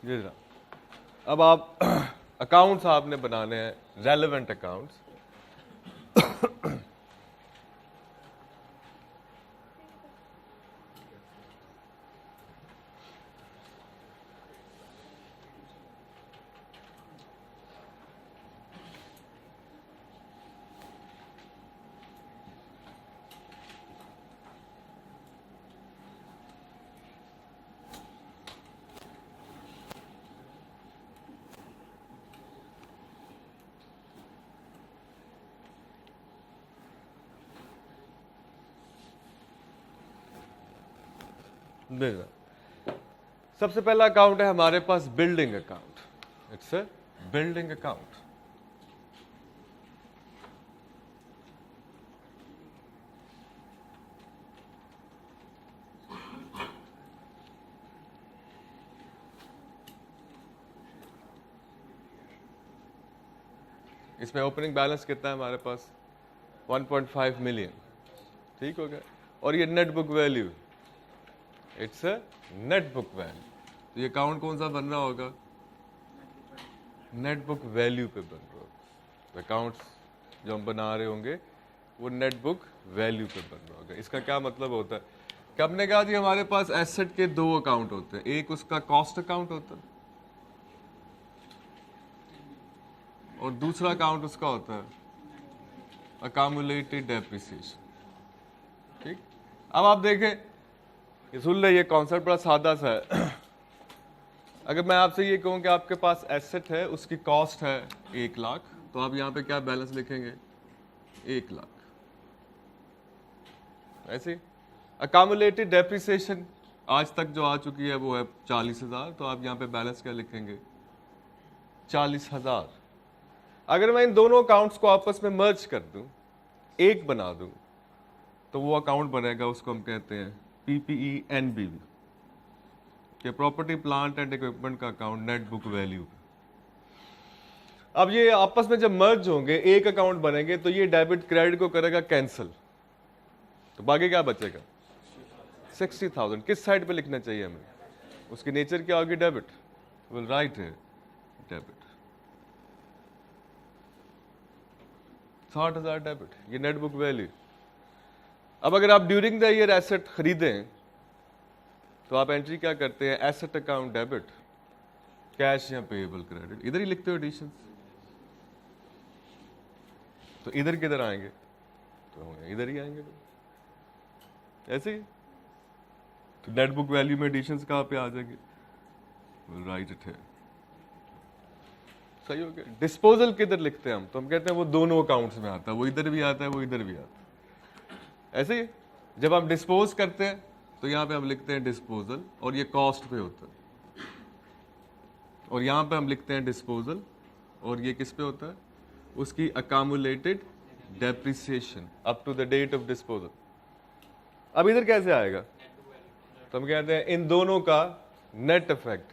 S1: जी जनाब, अब आप accounts आपने बनाने हैं, relevant accounts. देखना, सबसे पहला account है हमारे पास building account. It's a building account. इसमें ओपनिंग बैलेंस कितना है हमारे पास, 1.5 मिलियन। ठीक हो गया। और ये net book value, it's a net book value. तो ये अकाउंट कौन सा बन रहा होगा, नेट बुक वैल्यू पे बन रहा होगा। अकाउंट्स जो हम बना रहे होंगे वो नेट बुक वैल्यू पे बन रहा होगा। इसका क्या मतलब होता है कि हमने कहा जी हमारे पास एसेट के 2 अकाउंट होते हैं, एक उसका कॉस्ट अकाउंट होता है और दूसरा अकाउंट उसका होता है अकामुलेटेड डेप्रिसिएशन। ठीक, अब आप देखें, ये सुन ले, ये कॉन्सेप्ट बड़ा सादा सा है। अगर मैं आपसे ये कहूं कि आपके पास एसेट है, उसकी कॉस्ट है 1 लाख, तो आप यहां पे क्या बैलेंस लिखेंगे, 1 लाख। ऐसे अकामुलेटेड डेप्रिसिएशन आज तक जो आ चुकी है वो है 40,000, तो आप यहां पे बैलेंस क्या लिखेंगे, 40,000। अगर मैं इन दोनों अकाउंट्स को आपस में मर्ज कर दूं, एक बना दूं, तो वो अकाउंट बनेगा, उसको हम कहते हैं PPE NBV, के प्रॉपर्टी प्लांट एंड इक्विपमेंट का अकाउंट नेट बुक वैल्यू। अब ये आपस में जब मर्ज होंगे, एक अकाउंट बनेंगे, तो ये डेबिट क्रेडिट को करेगा कैंसिल, तो बाकी क्या बचेगा, 60,000 किस साइड पे लिखना चाहिए हमें? उसकी नेचर क्या होगी? डेबिट। विल राइट है डेबिट। 60,000 डेबिट, ये नेट बुक वैल्यू। अब अगर आप ड्यूरिंग द ईयर एसेट खरीदें तो आप एंट्री क्या करते हैं? एसेट अकाउंट डेबिट, कैश या पेएबल क्रेडिट, इधर ही लिखते हो एडिशन। तो इधर किधर आएंगे? तो इधर ही आएंगे। ऐसे ही तो नेट बुक वैल्यू में एडिशंस कहाँ पे आ जाएंगे? राइट इट है। सही हो गया। डिस्पोजल किधर लिखते हैं हम? तो हम कहते हैं वो दोनों अकाउंट्स में आता है, वो इधर भी आता है, वो इधर भी आता है। ऐसे ही जब आप डिस्पोज करते हैं तो यहाँ पे हम लिखते हैं डिस्पोजल, और ये कॉस्ट पे होता है। और यहाँ पे हम लिखते हैं डिस्पोजल, और ये किस पे होता है? उसकी accumulated depreciation up to the date of disposal. अब इधर कैसे आएगा? तो हम कहते हैं इन दोनों का नेट इफेक्ट।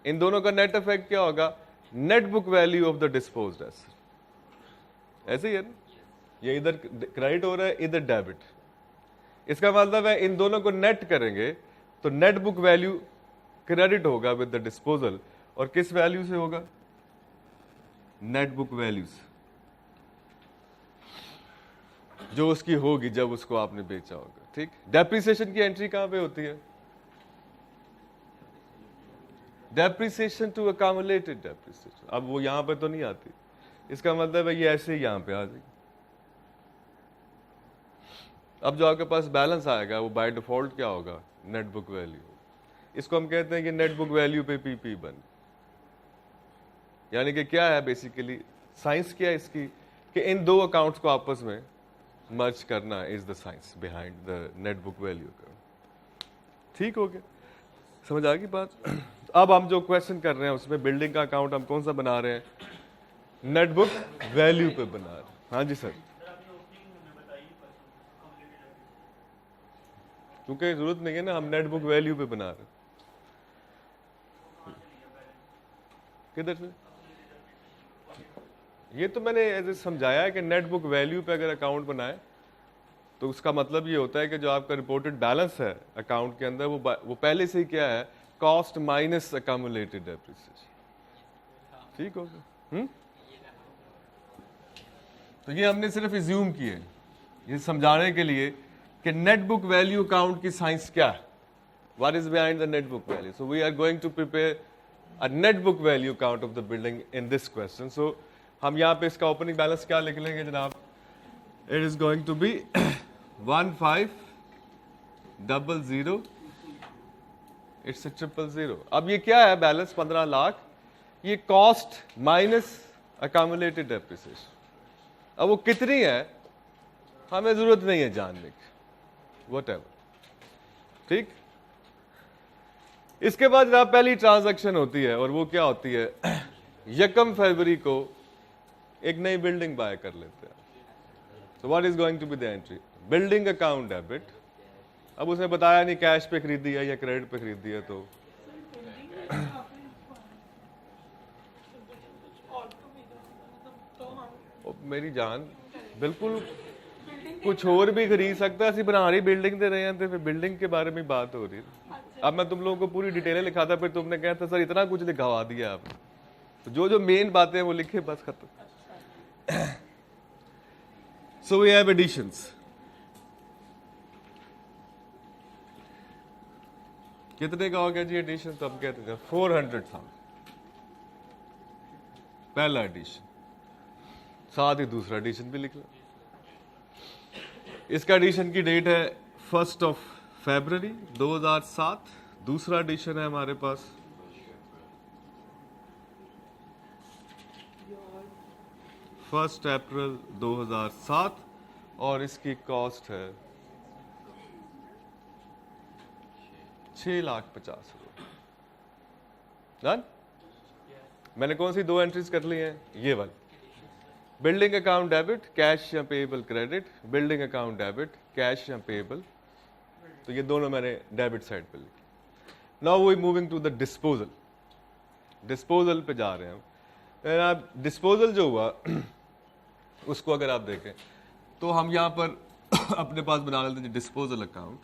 S1: इन दोनों का नेट इफेक्ट क्या होगा? Net book value of the disposed asset. ऐसे ही है ना, ये इधर क्रेडिट हो रहा है, इधर डेबिट। इसका मतलब है इन दोनों को नेट करेंगे तो नेट बुक वैल्यू क्रेडिट होगा विद द डिस्पोजल, और किस वैल्यू से होगा? नेट बुक वैल्यू से, जो उसकी होगी जब उसको आपने बेचा होगा। ठीक। डेप्रिसिएशन की एंट्री कहां पे होती है? Depreciation to accumulated depreciation. अब वो यहां पे तो नहीं आती, इसका मतलब है ये ऐसे ही यहां पे आ जाएगी। अब जो आपके पास बैलेंस आएगा वो बाय डिफॉल्ट क्या होगा? Net book value. इसको हम कहते हैं कि नेट बुक वैल्यू पे पीपी बन। यानी कि क्या है बेसिकली साइंस क्या है इसकी? कि इन दो अकाउंट्स को आपस में मर्ज करना is the science behind the net book value का। ठीक हो गया? समझ आ गई बात? अब हम जो क्वेश्चन कर रहे हैं उसमें बिल्डिंग का अकाउंट हम कौन सा बना रहे हैं? नेट बुक वैल्यू पे बना रहे हैं। हाँ जी सर। क्योंकि जरूरत नहीं है ना, हम नेट बुक वैल्यू पे बना रहे हैं। किधर से? ये तो मैंने ऐसे समझाया है कि नेट बुक वैल्यू पे अगर अकाउंट बनाए तो उसका मतलब ये होता है कि जो आपका रिपोर्टेड बैलेंस है अकाउंट के अंदर वो पहले से ही क्या है? Cost minus accumulated depreciation. ठीक हो गया? तो ये हमने सिर्फ इज्यूम किए ये समझाने के लिए कि नेट बुक वैल्यू अकाउंट की साइंस क्या है, what is behind the net book value. So we are going to prepare a net book value account of the building in this question. So हम यहाँ पे इसका ओपनिंग बैलेंस क्या लिख लेंगे जनाब? It is going to be 1500, it's 000। अब ये क्या है बैलेंस? 15 लाख। ये कॉस्ट माइनस अकामुलेटेड डेप्रिसिएशन। अब वो कितनी है हमें जरूरत नहीं है जानने की, व्हाटएवर। ठीक। इसके बाद जनाब पहली ट्रांजैक्शन होती है, और वो क्या होती है? 1 फरवरी को एक नई बिल्डिंग बाय कर लेते हैं। तो what is going to be the entry? Building account debit. अब उसने बताया नहीं कैश पे खरीदी है या क्रेडिट पे खरीदी है, तो मेरी जान बिल्कुल कुछ और भी खरीद सकता है। असि बना रही बिल्डिंग दे रहे हैं तो फिर बिल्डिंग के बारे में बात हो रही है। अब मैं तुम लोगों को पूरी डिटेल लिखा था, फिर तुमने कहा था सर इतना कुछ लिखवा दिया आपने। तो जो मेन बातें हैं वो लिखे, बस खत्म। So we have additions. कितने का हो गया जी एडिशन? तो हम कहते हैं 400,000 पहला एडिशन, साथ ही दूसरा एडिशन भी लिख लो। इसका एडिशन की डेट है 1 फरवरी 2007। दूसरा एडिशन है हमारे पास 1 अप्रैल 2007, और इसकी कॉस्ट है 6,50,000। डन? मैंने कौन सी दो एंट्रीज कर ली हैं? ये वाली, बिल्डिंग अकाउंट डेबिट, कैश या payable credit, building account debit, cash या पेएबल। तो ये दोनों मैंने डेबिट साइड पे लिखी। Now we moving to the disposal. Disposal पे जा रहे हैं हम। आप डिस्पोजल जो हुआ उसको अगर आप देखें तो हम यहां पर अपने पास बना लेते हैं डिस्पोजल अकाउंट।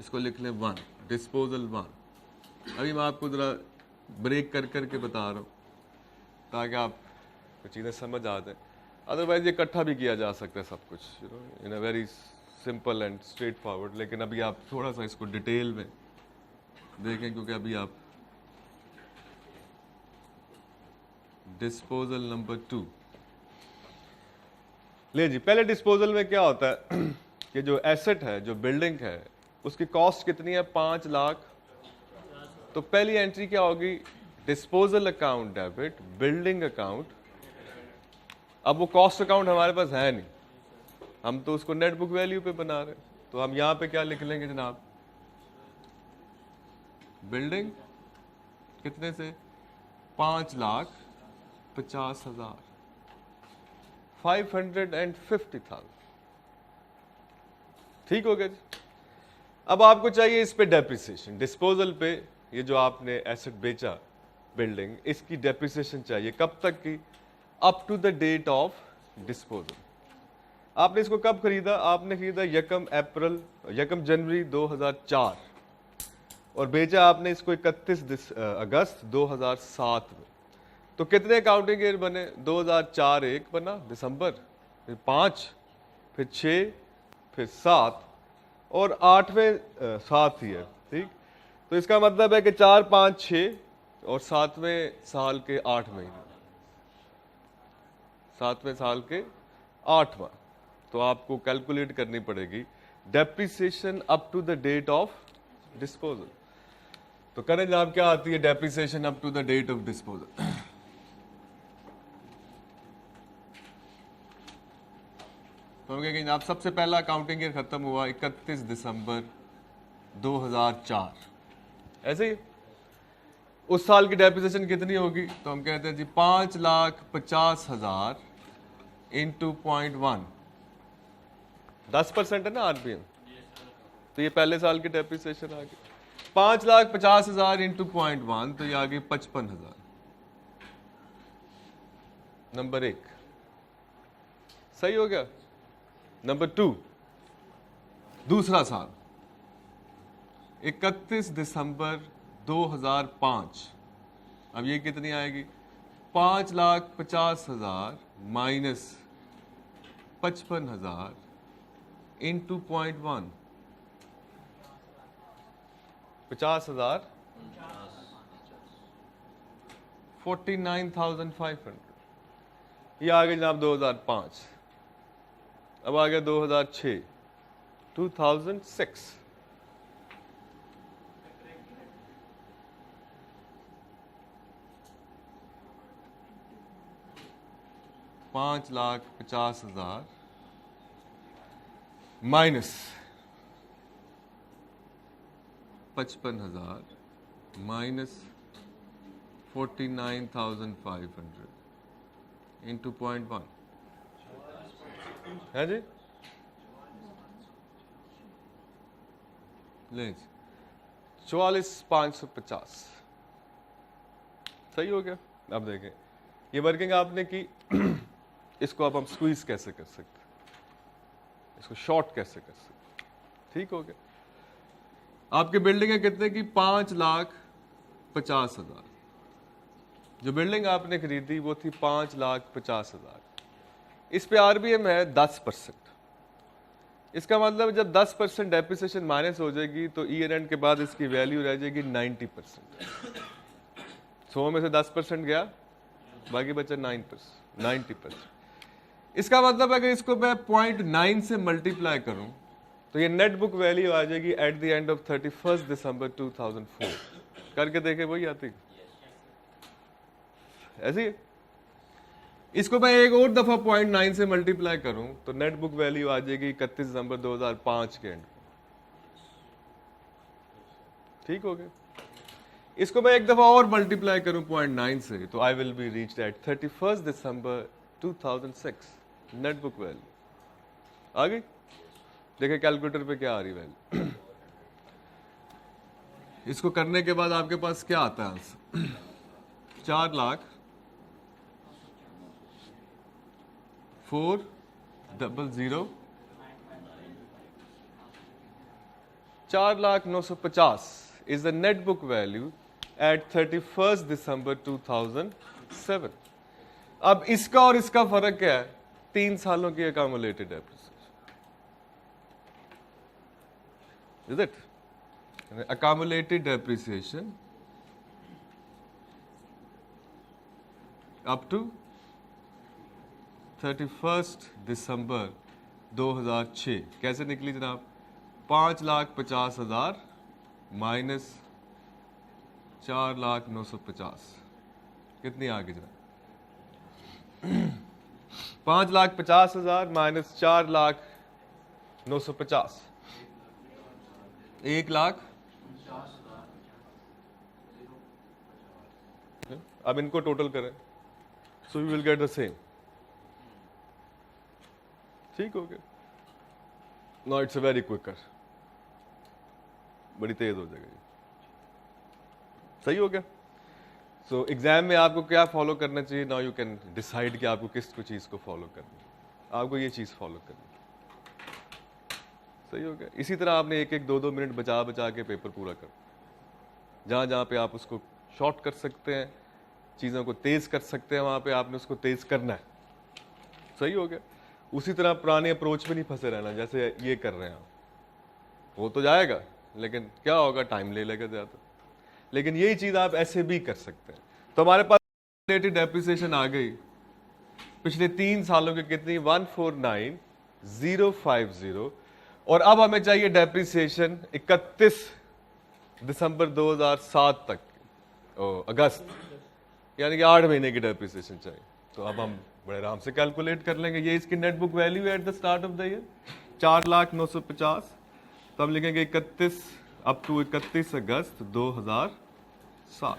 S1: इसको लिख लें 1, डिस्पोजल 1। अभी मैं आपको ज़रा ब्रेक कर करके बता रहा हूँ ताकि आप चीज़ें समझ आ जाए। अदरवाइज ये इकट्ठा भी किया जा सकता है सब कुछ, in a very simple and straightforward. लेकिन अभी आप थोड़ा सा इसको डिटेल में देखें, क्योंकि अभी आप डिस्पोजल नंबर 2 ले जी। पहले डिस्पोजल में क्या होता है कि जो एसेट है, जो बिल्डिंग है, उसकी कॉस्ट कितनी है? 5 लाख। तो पहली एंट्री क्या होगी? Disposal account debit building account. अब वो कॉस्ट अकाउंट हमारे पास है नहीं, हम तो उसको नेट बुक वैल्यू पे बना रहे हैं। तो हम यहां पे क्या लिख लेंगे जनाब? बिल्डिंग कितने से? 5,50,000, 550,000। ठीक हो गया जी। अब आपको चाहिए इस पे डेप्रिसिएशन। डिस्पोजल पे ये जो आपने एसेट बेचा बिल्डिंग, इसकी डेप्रिसिएशन चाहिए। कब तक की? Up to the date of disposal. आपने इसको कब खरीदा? आपने खरीदा 1 जनवरी 2004 और बेचा आपने इसको 31 अगस्त 2007 में। तो कितने अकाउंटिंग ईयर बने? 2004 एक बना दिसंबर, फिर 5, फिर 6, फिर 7 और 8वें 7 ईयर। ठीक, तो इसका मतलब है कि 4, 5, 6 और 7वें साल के 8 महीने, 7वें साल के 8वां। तो आपको कैलकुलेट करनी पड़ेगी depreciation up to the date of disposal. तो करें जनाब, क्या आती है depreciation up to the date of disposal? तो हम कहेंगे जनाब सबसे पहला अकाउंटिंग ईयर खत्म हुआ 31 दिसंबर 2004। ऐसे ही उस साल की डेप्रिसिएशन कितनी होगी? तो हम कहते हैं जी 5,50,000 इंटू 0.1, 10% है ना आरपीएम। तो ये पहले साल की डेप्रिसिएशन आ गई। 5,50,000 इंटू 0.1, तो ये आ गई 55,000। नंबर 1 सही हो गया। नंबर 2, दूसरा साल 31 दिसंबर 2005। अब ये कितनी आएगी? 5,50,000 माइनस 55,000 इंटू 0.1, 50,000, 49,500। ये आ गया जनाब 2005। अब आ गया 2006, 2006। $5,50,000 माइनस 55,000 माइनस 49,500 इंटू 0.1 है जी। ले 44,550 सही हो गया। अब देखें ये वर्किंग आपने की, इसको अब हम स्क्वीज कैसे कर सकते, इसको शॉर्ट कैसे कर सकते। ठीक हो गया। आपकी बिल्डिंग है कितने की? 5,50,000। जो बिल्डिंग आपने खरीदी वो थी 5,50,000। इस पे आरबीएम है 10%। इसका मतलब जब 10% डेप्रिसिएशन माइनस हो जाएगी तो ईयर एंड के बाद इसकी वैल्यू रह जाएगी 90%। 100 में से 10% गया, बाकी बचा 90%। इसका मतलब अगर इसको मैं 0.9 से मल्टीप्लाई करूं तो ये नेट बुक वैल्यू आ जाएगी एट द एंड ऑफ 31 दिसंबर 2004। करके देखे वही आती ऐसी। इसको मैं एक और दफा 0.9 से मल्टीप्लाई करूं तो नेट बुक वैल्यू आ जाएगी 31 दिसंबर 2005 के एंड। ठीक हो गया। इसको मैं एक दफा और मल्टीप्लाई करूं 0.9 से तो I will be reached at 31 December 2006 net book value आ गई। देखिए कैलकुलेटर पे क्या आ रही वैल्यू। इसको करने के बाद आपके पास क्या आता है answer? 4,00,400 4,950 is the net book value at 31st December 2007. अब इसका और इसका फर्क क्या है? 3 सालों की accumulated depreciation. Is it? Accumulated depreciation up to 31st December 2006 कैसे निकली जनाब? 5,50,000 माइनस 4,950 कितनी आ गई जनाब? 5,50,000 माइनस 4,950 1,00,000. अब इनको टोटल करें, so you will get the same. ठीक हो गया? No it's a very quicker, बड़ी तेज हो जाएगी. सही हो गया? सो एग्जाम में आपको क्या फॉलो करना चाहिए? नाउ यू कैन डिसाइड कि आपको किस को चीज को फॉलो करनी है. आपको ये चीज फॉलो करनी है. सही हो गया? इसी तरह आपने 1-1, 2-2 मिनट बचा बचा के पेपर पूरा कर. जहां जहां पे आप उसको शॉर्ट कर सकते हैं, चीज़ों को तेज़ कर सकते हैं, वहाँ पे आपने उसको तेज़ करना है. सही हो गया? उसी तरह पुराने अप्रोच पे नहीं फंसे रहना जैसे ये कर रहे हैं आप. वो तो जाएगा लेकिन क्या होगा? टाइम ले लेगा ज़्यादा. लेकिन यही चीज़ आप ऐसे भी कर सकते हैं. तो हमारे पास रिलेटेड डेप्रिसिएशन आ गई पिछले 3 सालों की कितनी? 149,050. और अब हमें चाहिए डेप्रिसिएशन 31 दिसंबर 2007 तक, अगस्त, यानी कि 8 महीने की डेप्रिसिएशन चाहिए. तो अब हम बड़े आराम से कैलकुलेट कर लेंगे. ये इसकी नेट बुक वैल्यू है eight the start of the year 4,950. तो हम लिखेंगे 31 अप टू 31 अगस्त 2007.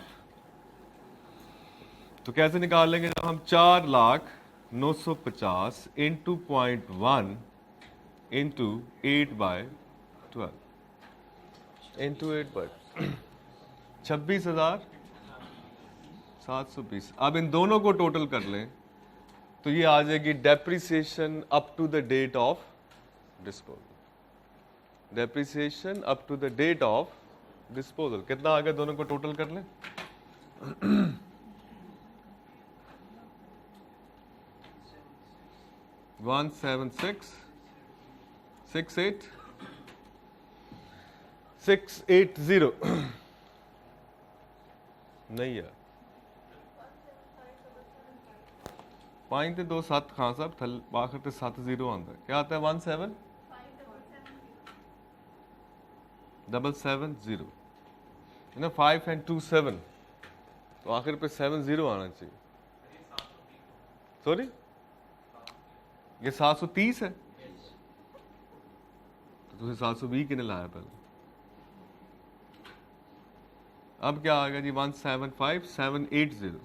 S1: तो कैसे निकाल लेंगे? जब हम 4,950 इंटू 0.1 इंटू 8/12 इंटू 8/12 26,720. अब इन दोनों को टोटल कर लें तो ये आ जाएगी depreciation up to the date of disposal. Depreciation up to the date of disposal कितना आ गया? दोनों को टोटल कर लें. 176,680 नहीं यार, 5 ਤੇ 2 7 ਖਾਨ ਸਾਹਿਬ ਥੱਲੇ ਆਖਰ ਤੇ 70 ਆਉਂਦਾ. क्या आता है? 17,770 ना. 5 and 2 7, तो आखिर पे 70 आना चाहिए. सॉरी, ये 730 है. तो तुझे 720 किने लाया पहले. अब क्या आ गया जी? 175,780.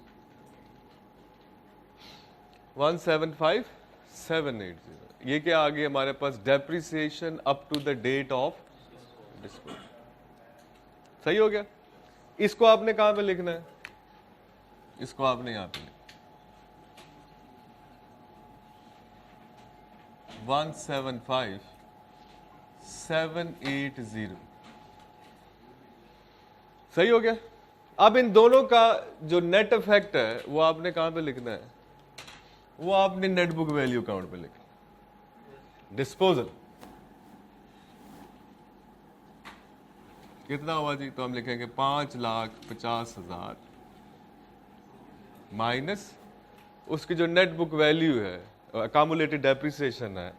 S1: 175,780. ये क्या आ गई हमारे पास? Depreciation up to the date of disposal. सही हो गया? इसको आपने कहां पे लिखना है? इसको आपने यहां पे लिखना. 175,780. सही हो गया? अब इन दोनों का जो नेट इफेक्ट है वो आपने कहां पे लिखना है? वो आपने नेट बुक वैल्यू अकाउंट पे लिखना. डिस्पोजल कितना हुआ जी? तो हम लिखेंगे 5,50,000 माइनस उसकी जो नेट बुक वैल्यू है, अकामुलेटेड डेप्रिसिएशन है,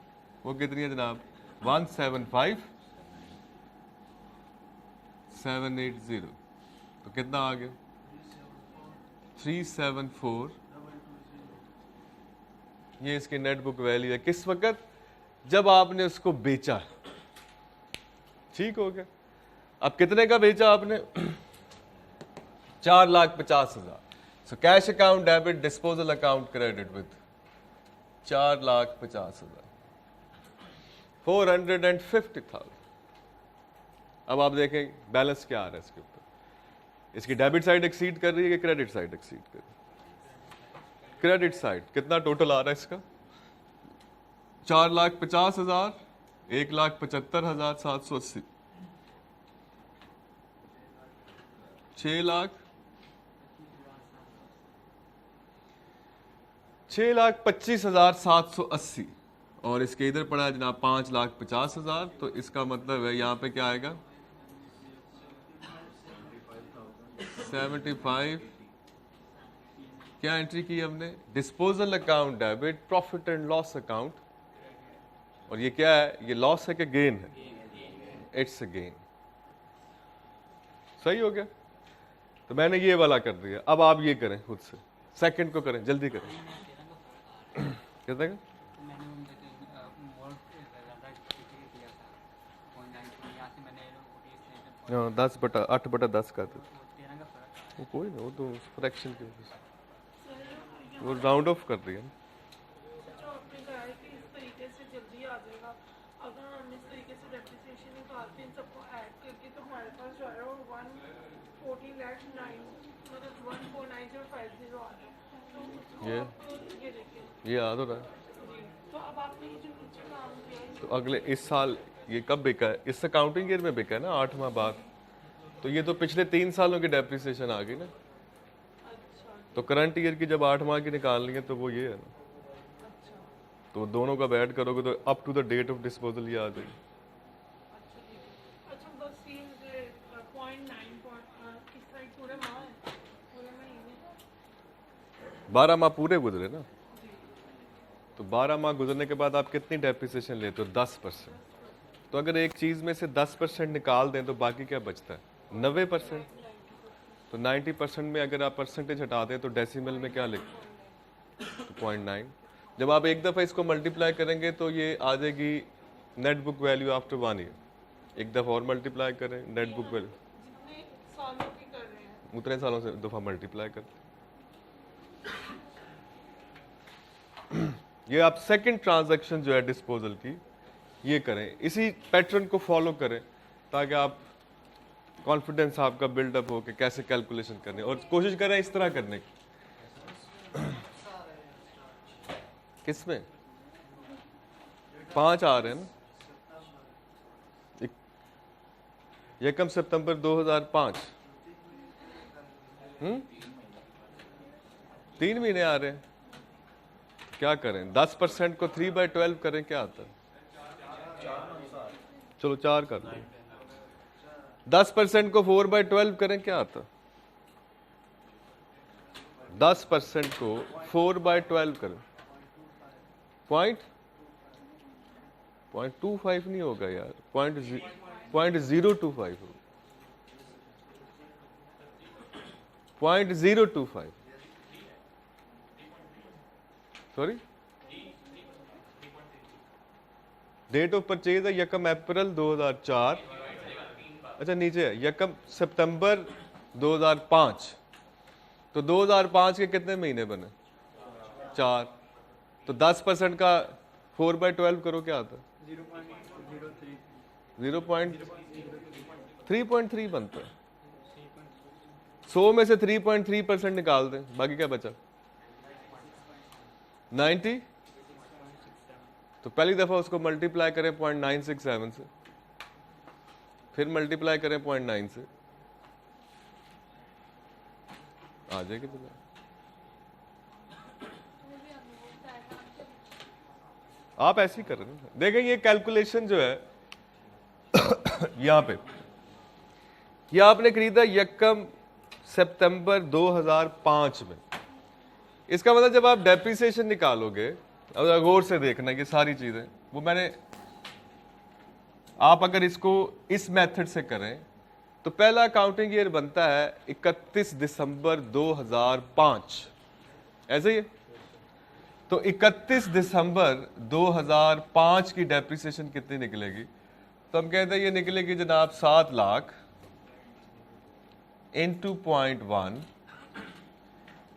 S1: वो कितनी है जनाब? 175,780. तो कितना आ गया? 374. ये इसकी नेट बुक वैल्यू है किस वक्त? जब आपने उसको बेचा. ठीक हो गया? अब कितने का बेचा आपने? 4,50,000. So cash account debit, disposal account credit with 4,50,000. 450,000. अब आप देखें बैलेंस क्या आ रहा है इसके ऊपर. इसकी डेबिट साइड एक्सीड कर रही है कि क्रेडिट साइड एक्सीड कर रही है? Credit side. कितना टोटल आ रहा है इसका? 4,50,000, 1,75,780. 6,25,780 और इसके इधर पड़ा है जनाब 5,50,000। तो इसका मतलब है यहाँ पे क्या आएगा 75। क्या एंट्री की हमने? Disposal account debit, profit and loss account. और ये क्या है? ये लॉस है कि गेन है? It's a gain. सही हो गया। तो मैंने ये वाला कर दिया। अब आप ये करें खुद से, सेकंड को करें, जल्दी करें। कहते हैं हाँ 10/8/10 का था वो, कोई ना, वो तो फ्रैक्शन की वजह से वो राउंड ऑफ कर दिया।
S2: जो आपने कहा है कि इस तरीके से जल्दी आ जाएगा, अगर हम इस तरीके से डेप्रिसिएशन निकालते हैं इन सबको ऐड करके तो हमारे पास जो है वो 114,09 मतलब 149,050 आ रहा है। तो उसको
S1: ये
S2: आप ये देखिए,
S1: ये याद हो रहा है।
S2: तो अब आपने ये जो नीचे काम किया है
S1: तो अगले इस साल ये कब बिका है? इस अकाउंटिंग ईयर में बिका है ना, 8 माह बाद। तो ये तो पिछले 3 सालों की डेप्रिसिएशन आ गई ना।
S2: अच्छा
S1: तो करंट ईयर की जब 8 माह की निकालनी है तो वो ये है ना।
S2: अच्छा
S1: तो दोनों का ऐड करोगे तो up to the date of disposal ये आ जाएगी।
S2: अच्छा ठीक है। अच्छा बस ये मुझे 0.9 किस साइड पूरे माह है, पूरे महीने
S1: 12 माह पूरे गुजरे ना। तो 12 माह गुजरने के बाद आप कितनी डेप्रिसिएशन लेते हो? 10%। तो अगर एक चीज में से 10% निकाल दें तो बाकी क्या बचता है? 90%। तो 90% में अगर आप परसेंटेज हटा दें तो डेसिमल में क्या लिखें? तो 0.9। जब आप एक दफ़ा इसको मल्टीप्लाई करेंगे तो ये आ जाएगी net book value after 1 year. एक दफ़ा और मल्टीप्लाई करें नेट बुक वैल्यू,
S2: जितने सालों की कर रहे हैं।
S1: उतने सालों से दफ़ा मल्टीप्लाई करें। ये आप सेकंड ट्रांजैक्शन जो है डिस्पोजल की ये करें, इसी पैटर्न को फॉलो करें ताकि आप कॉन्फिडेंस आपका बिल्डअप हो कि कैसे कैलकुलेशन करने, और कोशिश करें इस तरह करने की। किसमें 5 आ रहे हैं ना? यकम सितंबर 2005। 3 महीने आ रहे हैं। क्या करें? 10% को 3/12 करें, क्या आता है? चलो 4 कर लो। 10% को 4/12 करें, क्या आता? 10% को 4/12 करें, 0.25 नहीं होगा यार, 0.025 होगा। 0.025 सॉरी। डेट ऑफ परचेज है यकम अप्रैल 2004। अच्छा नीचे है यकम सितंबर 2005। तो 2005 के कितने महीने बने? 4। तो 10% का 4/12 करो, क्या आता है? 0.3 बनता है। 100 में से 3.3% निकाल दें, बाकी क्या बचा? 90। तो पहली दफा उसको मल्टीप्लाई करें 0.967 से, फिर मल्टीप्लाई करें 0.9 से, आ जाएगी। तो आप ऐसे ही कर रहे हैं। देखें ये कैलकुलेशन जो है यहां पे, ये आपने खरीदा यकम सितंबर 2005 में। इसका मतलब जब आप डेप्रिसिएशन निकालोगे, अब गौर से देखना ये सारी चीजें, वो मैंने, आप अगर इसको इस मेथड से करें तो पहला अकाउंटिंग ईयर बनता है 31 दिसंबर 2005, ऐसे ही है। तो 31 दिसंबर 2005 की डेप्रिसिएशन कितनी निकलेगी? तो हम कहते हैं ये निकलेगी जनाब 7 लाख इंटू 0.1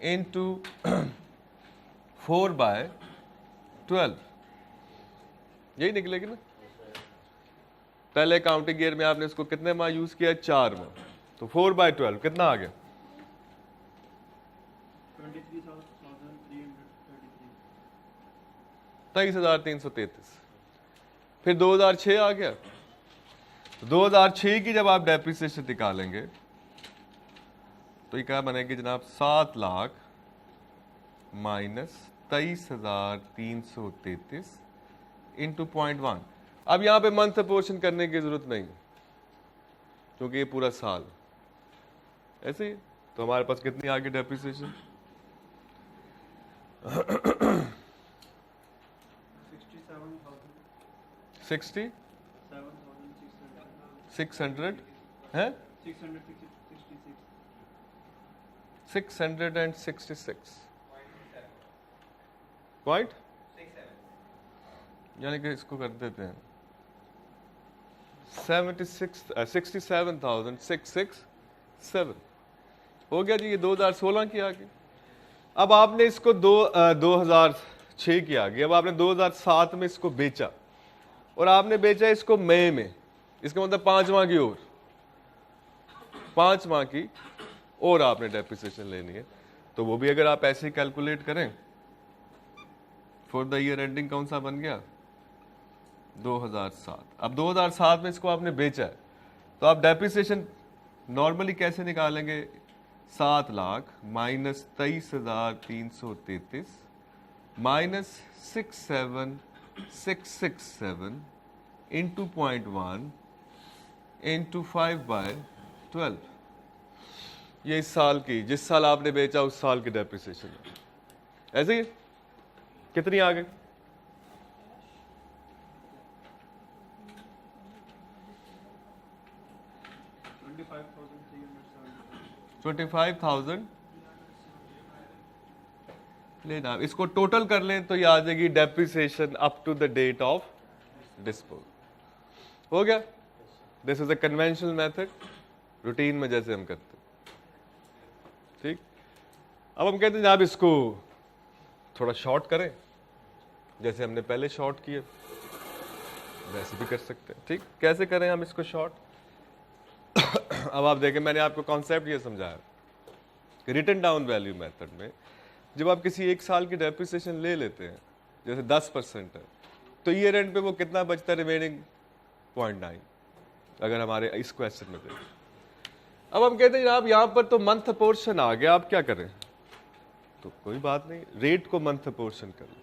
S1: इंटू 4/12, यही निकलेगी ना। पहले अकाउंटिंग ईयर में आपने इसको कितने माह यूज किया? 4 माह। तो 4/12 कितना आ गया? 23,333। फिर 2006 आ गया। तो 2006 की जब आप डेप्रिसिएशन निकालेंगे तो ये क्या बनेगी जनाब, 7 लाख माइनस 23,333 इंटू 0.1। अब यहां पे मंथ पोर्शन करने की जरूरत नहीं क्योंकि ये पूरा साल ऐसे ही। तो हमारे पास कितनी आ गई डेप्रिसिएशन, 600 है 666 पॉइंट, यानी कि इसको कर देते हैं 67,667 हो गया जी। ये 2016 की आ गई। अब आपने इसको 2006 की आ गई। अब आपने 2007 में इसको बेचा और आपने बेचा इसको मई में, इसका मतलब 5 माह की और 5 माह की और आपने डेप्रिसिएशन लेनी है। तो वो भी अगर आप ऐसे ही कैलकुलेट करें, फॉर द ईयर एंडिंग कौन सा बन गया, 2007। अब 2007 में इसको आपने बेचा है तो आप डेप्रिसिएशन नॉर्मली कैसे निकालेंगे, 7 lakh minus 23,333 minus 67,667 into 0.1 into 5/12। ये इस साल की, जिस साल आपने बेचा उस साल की डेप्रिसिएशन ऐसे ही। कितनी आ गई, 25,000 लेना। इसको टोटल कर लें तो ये आ जाएगी depreciation up to the date of dispose. हो गया। This is a conventional method, routine में जैसे हम करते हैं। ठीक। अब हम कहते हैं जनाब इसको थोड़ा शॉर्ट करें, जैसे हमने पहले शॉर्ट किए वैसे भी कर सकते हैं। ठीक, कैसे करें हम इसको शॉर्ट। अब आप देखें, मैंने आपको कॉन्सेप्ट ये समझाया कि रिटन डाउन वैल्यू मेथड में जब आप किसी एक साल की डेप्रिसिएशन ले लेते हैं, जैसे 10% है, तो ईयर एंड पे वो कितना बचता है, रिमेनिंग 0.9, अगर हमारे इस क्वेश्चन में देखें। अब हम कहते हैं जनाब यहां पर तो मंथ पोर्शन आ गया, आप क्या करें, तो कोई बात नहीं, रेट को मंथ पोर्शन कर लें।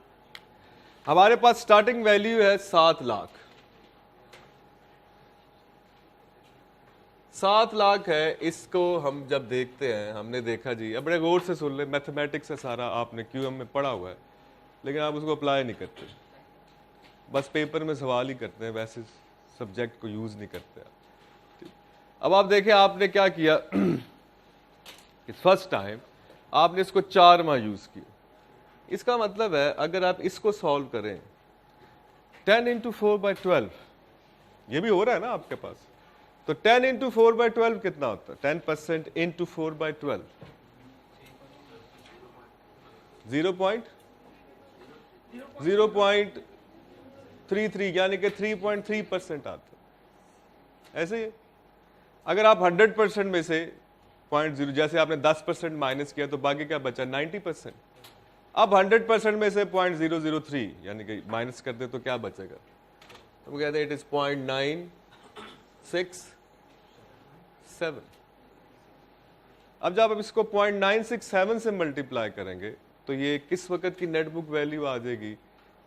S1: हमारे पास स्टार्टिंग वैल्यू है 7 लाख, 7 लाख है। इसको हम जब देखते हैं, हमने देखा जी, अब बड़े गौर से सुन ले, मैथमेटिक्स है सारा, आपने क्यूएम में पढ़ा हुआ है, लेकिन आप उसको अप्लाई नहीं करते, बस पेपर में सवाल ही करते हैं, वैसे सब्जेक्ट को यूज नहीं करते आप। अब आप देखें आपने क्या किया कि फर्स्ट टाइम आपने इसको 4 माह यूज किया। इसका मतलब है अगर आप इसको सॉल्व करें 10 इंटू 4/12, ये भी हो रहा है ना आपके पास, तो 10 इंटू 4/12 कितना होता है, 10% इंटू 4/12 0.33 यानी कि 3.3% आता है। ऐसे ही अगर आप 100% में से 0.0, जैसे आपने 10% माइनस किया तो बाकी क्या बचा, 90%। अब 100% में से 0.003 यानी कि माइनस कर दे तो क्या बचेगा, तो हम कहते हैं इट इज 0.967। अब जब आप इसको 0.967 से मल्टीप्लाई करेंगे तो ये किस वक्त की नेट बुक वैल्यू आ जाएगी,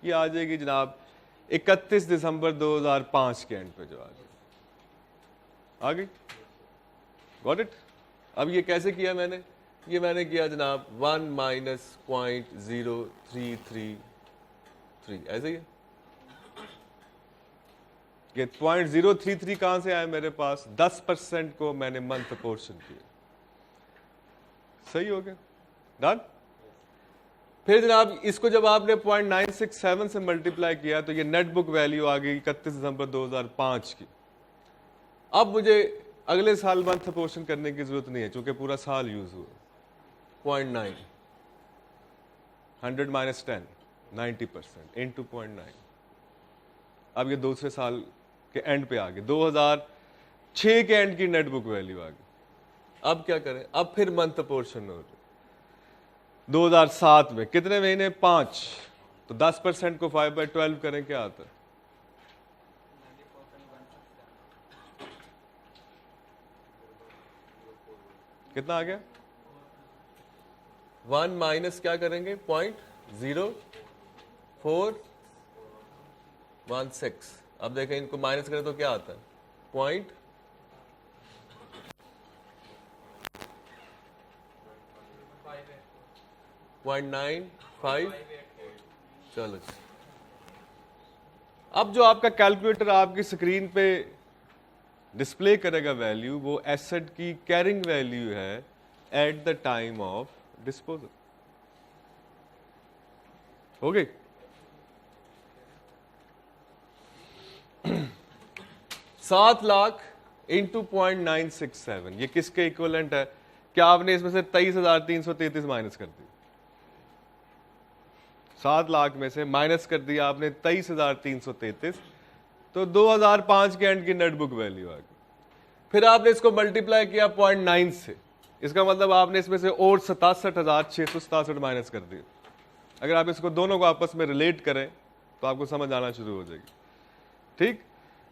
S1: ये आ जाएगी जनाब 31 दिसंबर 2005 के एंड पे जो आ गई। Got it. अब ये कैसे किया मैंने, ये मैंने किया जनाब 1 माइनस 0.0333 ऐसे ही। ये 0.033 कहां से आया मेरे पास, 10% को मैंने मंथ पोर्शन किया। सही हो गया, डन। फिर जनाब इसको जब आपने 0.967 से मल्टीप्लाई किया तो ये नेट बुक वैल्यू आ गई 31 दिसंबर 2005 की। अब मुझे अगले साल मंथ पोर्शन करने की जरूरत नहीं है क्योंकि पूरा साल यूज हुआ। 0.9 100 माइनस 10 90% इंटू 0.9। अब ये दूसरे साल के एंड पे आ गए, 2006 के एंड की नेट बुक वैल्यू आ गई। अब क्या करें, अब फिर मंथ पोर्शन हो रहे 2007 में कितने महीने, 5, तो 10% को 5/12 करें, क्या आता है, कितना आ गया 1 माइनस क्या करेंगे 0.0416। अब देखें इनको माइनस करें तो क्या आता है 0.958। चलो जी। अब जो आपका कैलकुलेटर आपकी स्क्रीन पे डिस्प्ले करेगा वैल्यू, वो एसेट की कैरिंग वैल्यू है eight the time of disposal. हो गई? 7 लाख इंटू 0.967, ये किसके इक्वलेंट है? क्या आपने इसमें से 23,333 माइनस कर दी? 7 लाख में से माइनस कर दिया आपने 23,333, तो 2005 के एंड की नेटबुक वैल्यू आ गई। फिर आपने इसको मल्टीप्लाई किया 0.9 से, इसका मतलब आपने इसमें से और 67,667 माइनस कर दिए। अगर आप इसको दोनों को आपस में रिलेट करें तो आपको समझ आना शुरू हो जाएगी। ठीक,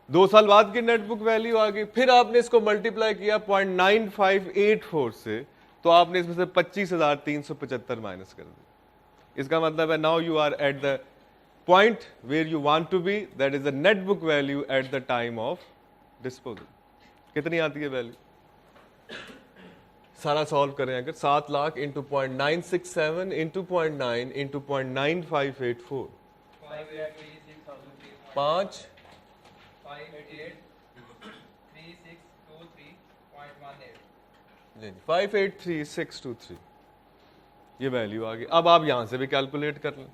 S1: 2 साल बाद की नेटबुक वैल्यू आ गई। फिर आपने इसको मल्टीप्लाई किया 0.9584 से, तो आपने इसमें से 25,375 माइनस कर दी। इसका मतलब है now you are at the point where you want to be, that is the net book value at the time of disposal. कितनी आती है वैल्यू? सारा सॉल्व करें अगर 7 लाख इंटू 0.967 इंटू 0.9 इंटू 0.9584, 5 583623.18 ये वैल्यू आ गई। अब आप यहां से भी कैलकुलेट कर लें,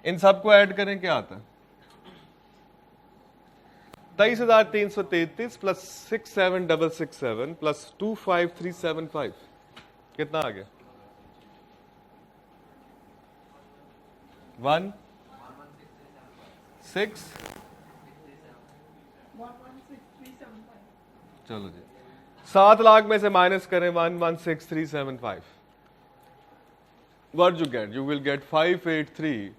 S1: इन सबको ऐड करें, क्या आता है 23,333 प्लस 67,667 प्लस 25375, कितना आ गया 1 6।
S2: 116,375।
S1: चलो जी, 7 लाख में से माइनस करें 116,375, what you get? You will get 583।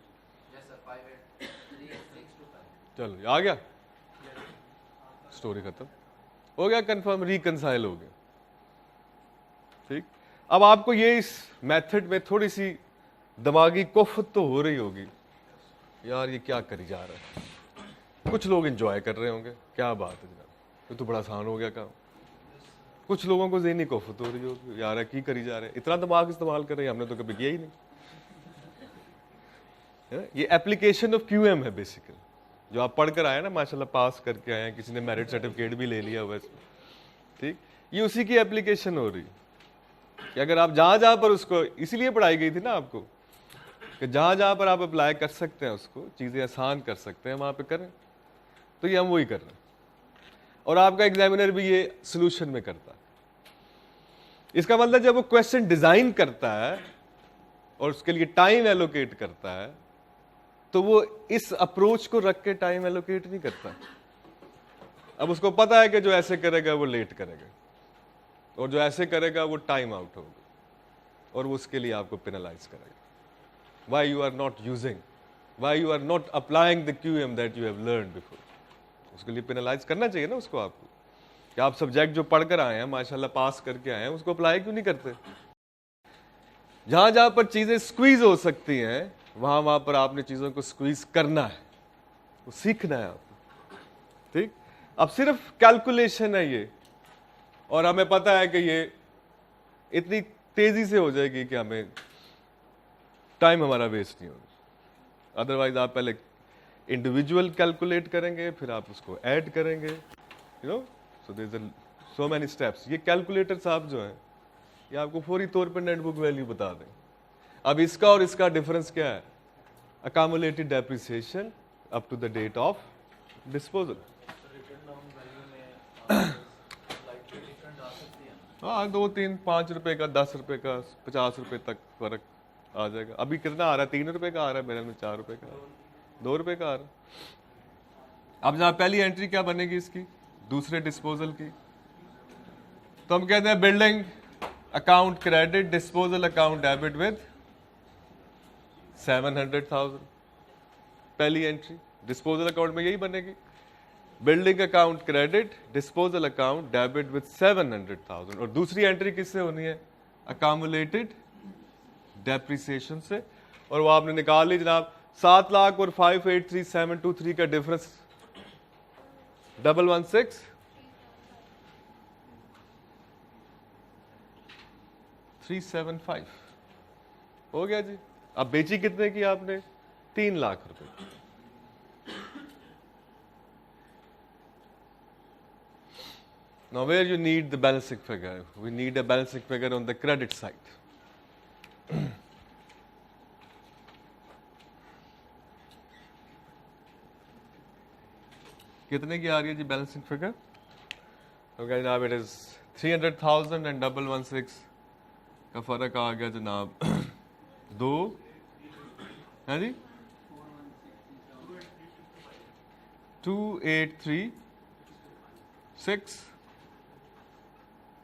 S1: चलो आ गया, स्टोरी खत्म हो गया, कंफर्म, रिकंसाइल हो गया। ठीक, अब आपको ये इस मेथड में थोड़ी सी दिमागी कोफत तो हो रही होगी, यार ये क्या करी जा रहा है। कुछ लोग एंजॉय कर रहे होंगे, क्या बात है जनाब, ये तो बड़ा आसान हो गया काम। कुछ लोगों को ज़हनी कोफत हो रही होगी, यार की करी जा रहे हैं, इतना दिमाग इस्तेमाल कर रहे हैं, हमने तो कभी किया ही नहीं। ये एप्लीकेशन ऑफ क्यूएम है बेसिकली, जो आप पढ़कर आए ना, माशाल्लाह पास करके आए हैं, किसी ने मेरिट सर्टिफिकेट भी ले लिया हुआ है। ठीक, ये उसी की एप्लीकेशन हो रही कि अगर आप जहां जहां पर उसको, इसीलिए पढ़ाई गई थी ना आपको, कि जहां जहां पर आप अप्लाई कर सकते हैं उसको, चीज़ें आसान कर सकते हैं, वहां पे करें। तो ये हम वही कर रहे हैं, और आपका एग्जामिनर भी ये सोल्यूशन में करता है। इसका मतलब जब वो क्वेश्चन डिजाइन करता है और उसके लिए टाइम एलोकेट करता है, तो वो इस अप्रोच को रख के टाइम एलोकेट नहीं करता। अब उसको पता है कि जो ऐसे करेगा वो लेट करेगा, और जो ऐसे करेगा वो टाइम आउट होगा, और वो उसके लिए आपको पेनलाइज करेगा। Why you are not using, why you are not applying the QM that you have learned before? उसके लिए पेनलाइज करना चाहिए ना उसको आपको, कि आप सब्जेक्ट जो पढ़कर आए हैं, माशाल्लाह पास करके आए हैं, उसको अप्लाई क्यों नहीं करते। जहां जहां पर चीजें स्क्वीज हो सकती हैं, वहां वहां पर आपने चीजों को स्क्वीज करना है, वो सीखना है आपको। ठीक, अब सिर्फ कैलकुलेशन है ये, और हमें पता है कि ये इतनी तेजी से हो जाएगी कि हमें टाइम हमारा वेस्ट नहीं होगा। अदरवाइज आप पहले इंडिविजुअल कैलकुलेट करेंगे, फिर आप उसको ऐड करेंगे, you know, so there is so many steps. ये कैलकुलेटर साहब जो है, ये आपको फौरी तौर पर नेटबुक वैल्यू बता दें। अब इसका और इसका डिफरेंस क्या है? Accumulated depreciation up to the date of disposal. हाँ, 2, 3, 5 रुपए का, 10 रुपए का, 50 रुपए तक फर्क आ जाएगा। अभी कितना आ रहा है? 3 रुपए का आ रहा है, मेरे में 4 रुपए का, 2 रुपए का आ रहा है। अब जहाँ पहली एंट्री क्या बनेगी इसकी, दूसरे डिस्पोजल की, तो हम कहते हैं building account credit, disposal account debit with 700,000। पहली एंट्री डिस्पोजल अकाउंट में यही बनेगी, building account credit, disposal account debit with 700,000। और दूसरी एंट्री किससे होनी है? अकामुलेटेड डेप्रिसिएशन से, और वो आपने निकाल ली जनाब 7 लाख और 583723 का डिफरेंस 116 375 हो गया जी। अब बेची कितने की आपने? 3 लाख रुपए। Now where you need the balancing figure? We need a balancing figure on the credit side. कितने की आ रही है जी बैलेंसिंग फिगर? ओके जनाब, इट इज 300,000 एंड 116 का फर्क आ गया जनाब 2 है जी 2836।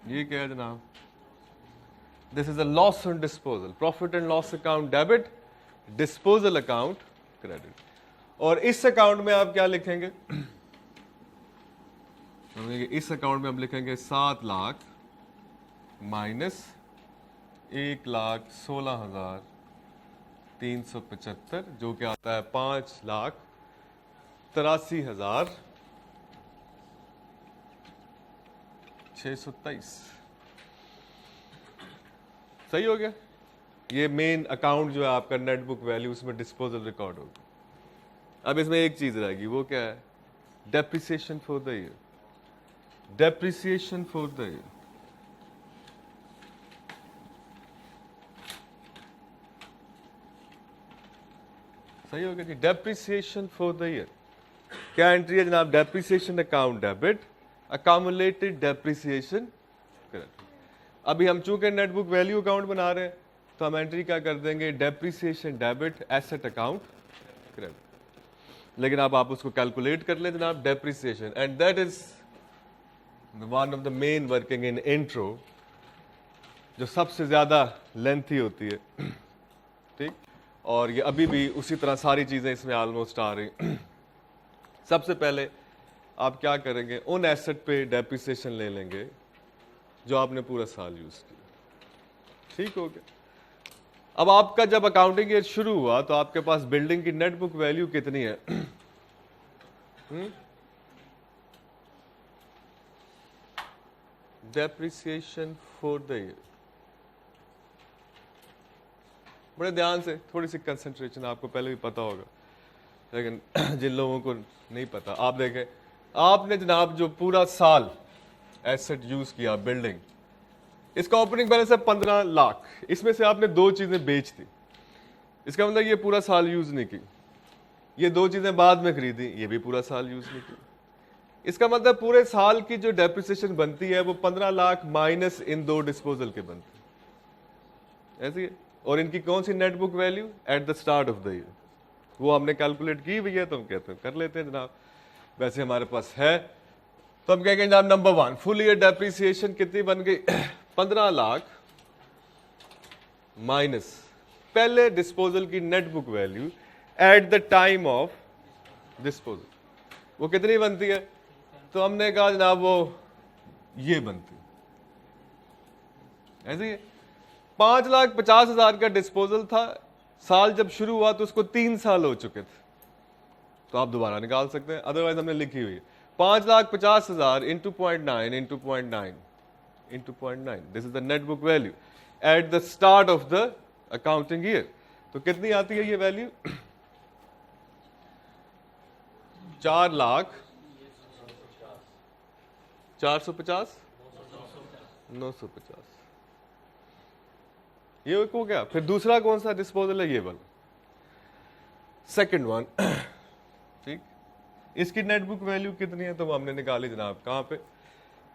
S1: ये क्या है जनाब? This is a loss on disposal, profit and loss account debit, disposal account credit. और इस अकाउंट में आप क्या लिखेंगे? इस अकाउंट में हम लिखेंगे 7 लाख माइनस 1,16,375, जो कि आता है 5,83,623। सही हो गया। ये मेन अकाउंट जो है आपका नेट बुक वैल्यू, उसमें डिस्पोजल रिकॉर्ड होगा। अब इसमें एक चीज रहेगी, वो क्या है? Depreciation for the year. Depreciation for the year, सही हो गया जी। डेप्रिसिएशन फॉर द ईयर क्या एंट्री है जनाब? Depreciation account debit, accumulated depreciation credit. अभी हम चूंकि नेट बुक वैल्यू अकाउंट बना रहे हैं, तो हम एंट्री क्या कर देंगे? Depreciation debit, asset account credit. लेकिन अब आप उसको कैलकुलेट कर लें जनाब, depreciation, and that is one of the main working in intro, जो सबसे ज्यादा लेंथी होती है, ठीक। और ये अभी भी उसी तरह सारी चीजें इसमें ऑलमोस्ट आ रही। सबसे पहले आप क्या करेंगे? उन एसेट पे डेप्रिसिएशन ले लेंगे जो आपने पूरा साल यूज किया, ठीक हो गया। अब आपका जब अकाउंटिंग ईयर शुरू हुआ तो आपके पास बिल्डिंग की नेट बुक वैल्यू कितनी है? Depreciation for the year. बड़े ध्यान से, थोड़ी सी कंसंट्रेशन, आपको पहले भी पता होगा, लेकिन जिन लोगों को नहीं पता, आप देखें, आपने जनाब जो पूरा साल एसेट यूज किया बिल्डिंग, इसका ओपनिंग बैलेंस है 15 लाख, इसमें से आपने 2 चीजें बेच दी, इसका मतलब ये पूरा साल यूज नहीं की। ये 2 चीजें बाद में खरीदी, ये भी पूरा साल यूज नहीं की। इसका मतलब पूरे साल की जो डेप्रिसिएशन बनती है वो 15 लाख माइनस इन 2 डिस्पोजल के बनती है, ऐसी है। और इनकी कौन सी net book value? At the start of the year, वो हमने कैलकुलेट की हुई है, तो हम कहते हैं कर लेते हैं जनाब, वैसे हमारे पास है। तो हम कहेंगे जनाब नंबर 1, फुल ईयर डेप्रिसिएशन कितनी बन गई? 15 लाख माइनस पहले डिस्पोजल की net book value at the time of disposal, वो कितनी बनती है? तो हमने कहा जनाब वो ये बनती है, ऐसे ही 5,50,000 का डिस्पोजल था, साल जब शुरू हुआ तो उसको 3 साल हो चुके थे, तो आप दोबारा निकाल सकते हैं, अदरवाइज हमने लिखी हुई है 5,50,000 into 0.9 into 0.9 into 0.9, this is the net book value at the start of the accounting year. तो कितनी आती है ये वैल्यू? 4,450 950। ये हो गया। फिर दूसरा कौन सा डिस्पोजल है? ये वाला सेकंड वन, ठीक। इसकी नेट बुक वैल्यू कितनी है? तो हमने निकाली जनाब, कहां पे?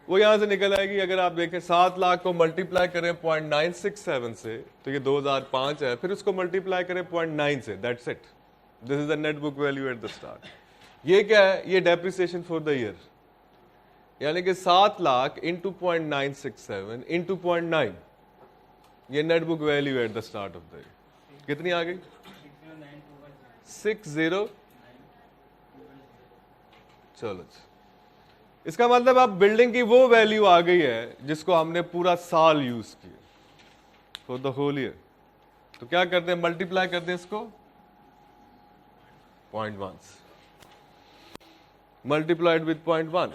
S1: वो यहां से निकल आएगी। अगर आप देखें 7 लाख को मल्टीप्लाई करें 0.967 से तो ये 2005 है, फिर उसको मल्टीप्लाई करें 0.9 से, that's it, this is the net book value at the start. ये क्या है? ये डेप्रिसिएशन फॉर द ईयर, यानी कि 7 लाख इंटू 0.967 इंटू 0.9, ये net book value at the start of the year कितनी आ गई? 60। चलो, इसका मतलब अब बिल्डिंग की वो वैल्यू आ गई है जिसको हमने पूरा साल यूज किया, फॉर द होल ईयर। तो क्या करते हैं, मल्टीप्लाई करते हैं इसको 0.1 मल्टीप्लाइड विद 0.1,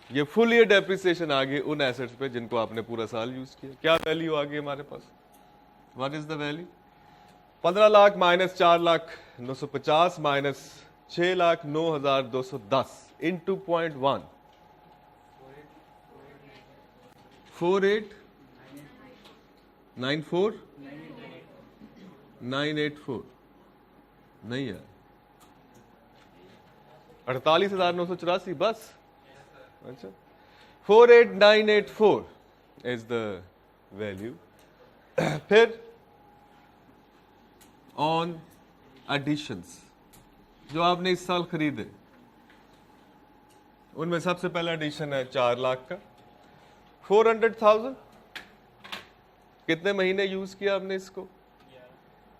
S1: ये फुल ईयर डेप्रिसिएशन आ गई उन एसेट्स पे जिनको आपने पूरा साल यूज किया। क्या वैल्यू आ गई हमारे पास, what is the value, 15 lakh minus 4 lakh 950 minus 6 lakh 9,210 into 0.1, 48,984 नहीं है, 48,984 बस। अच्छा, 48,984 इज द वैल्यू। फिर ऑन एडिशंस जो आपने इस साल खरीदे, उनमें सबसे पहला एडिशन है 4 लाख का, 400,000 कितने महीने यूज किया हमने इसको,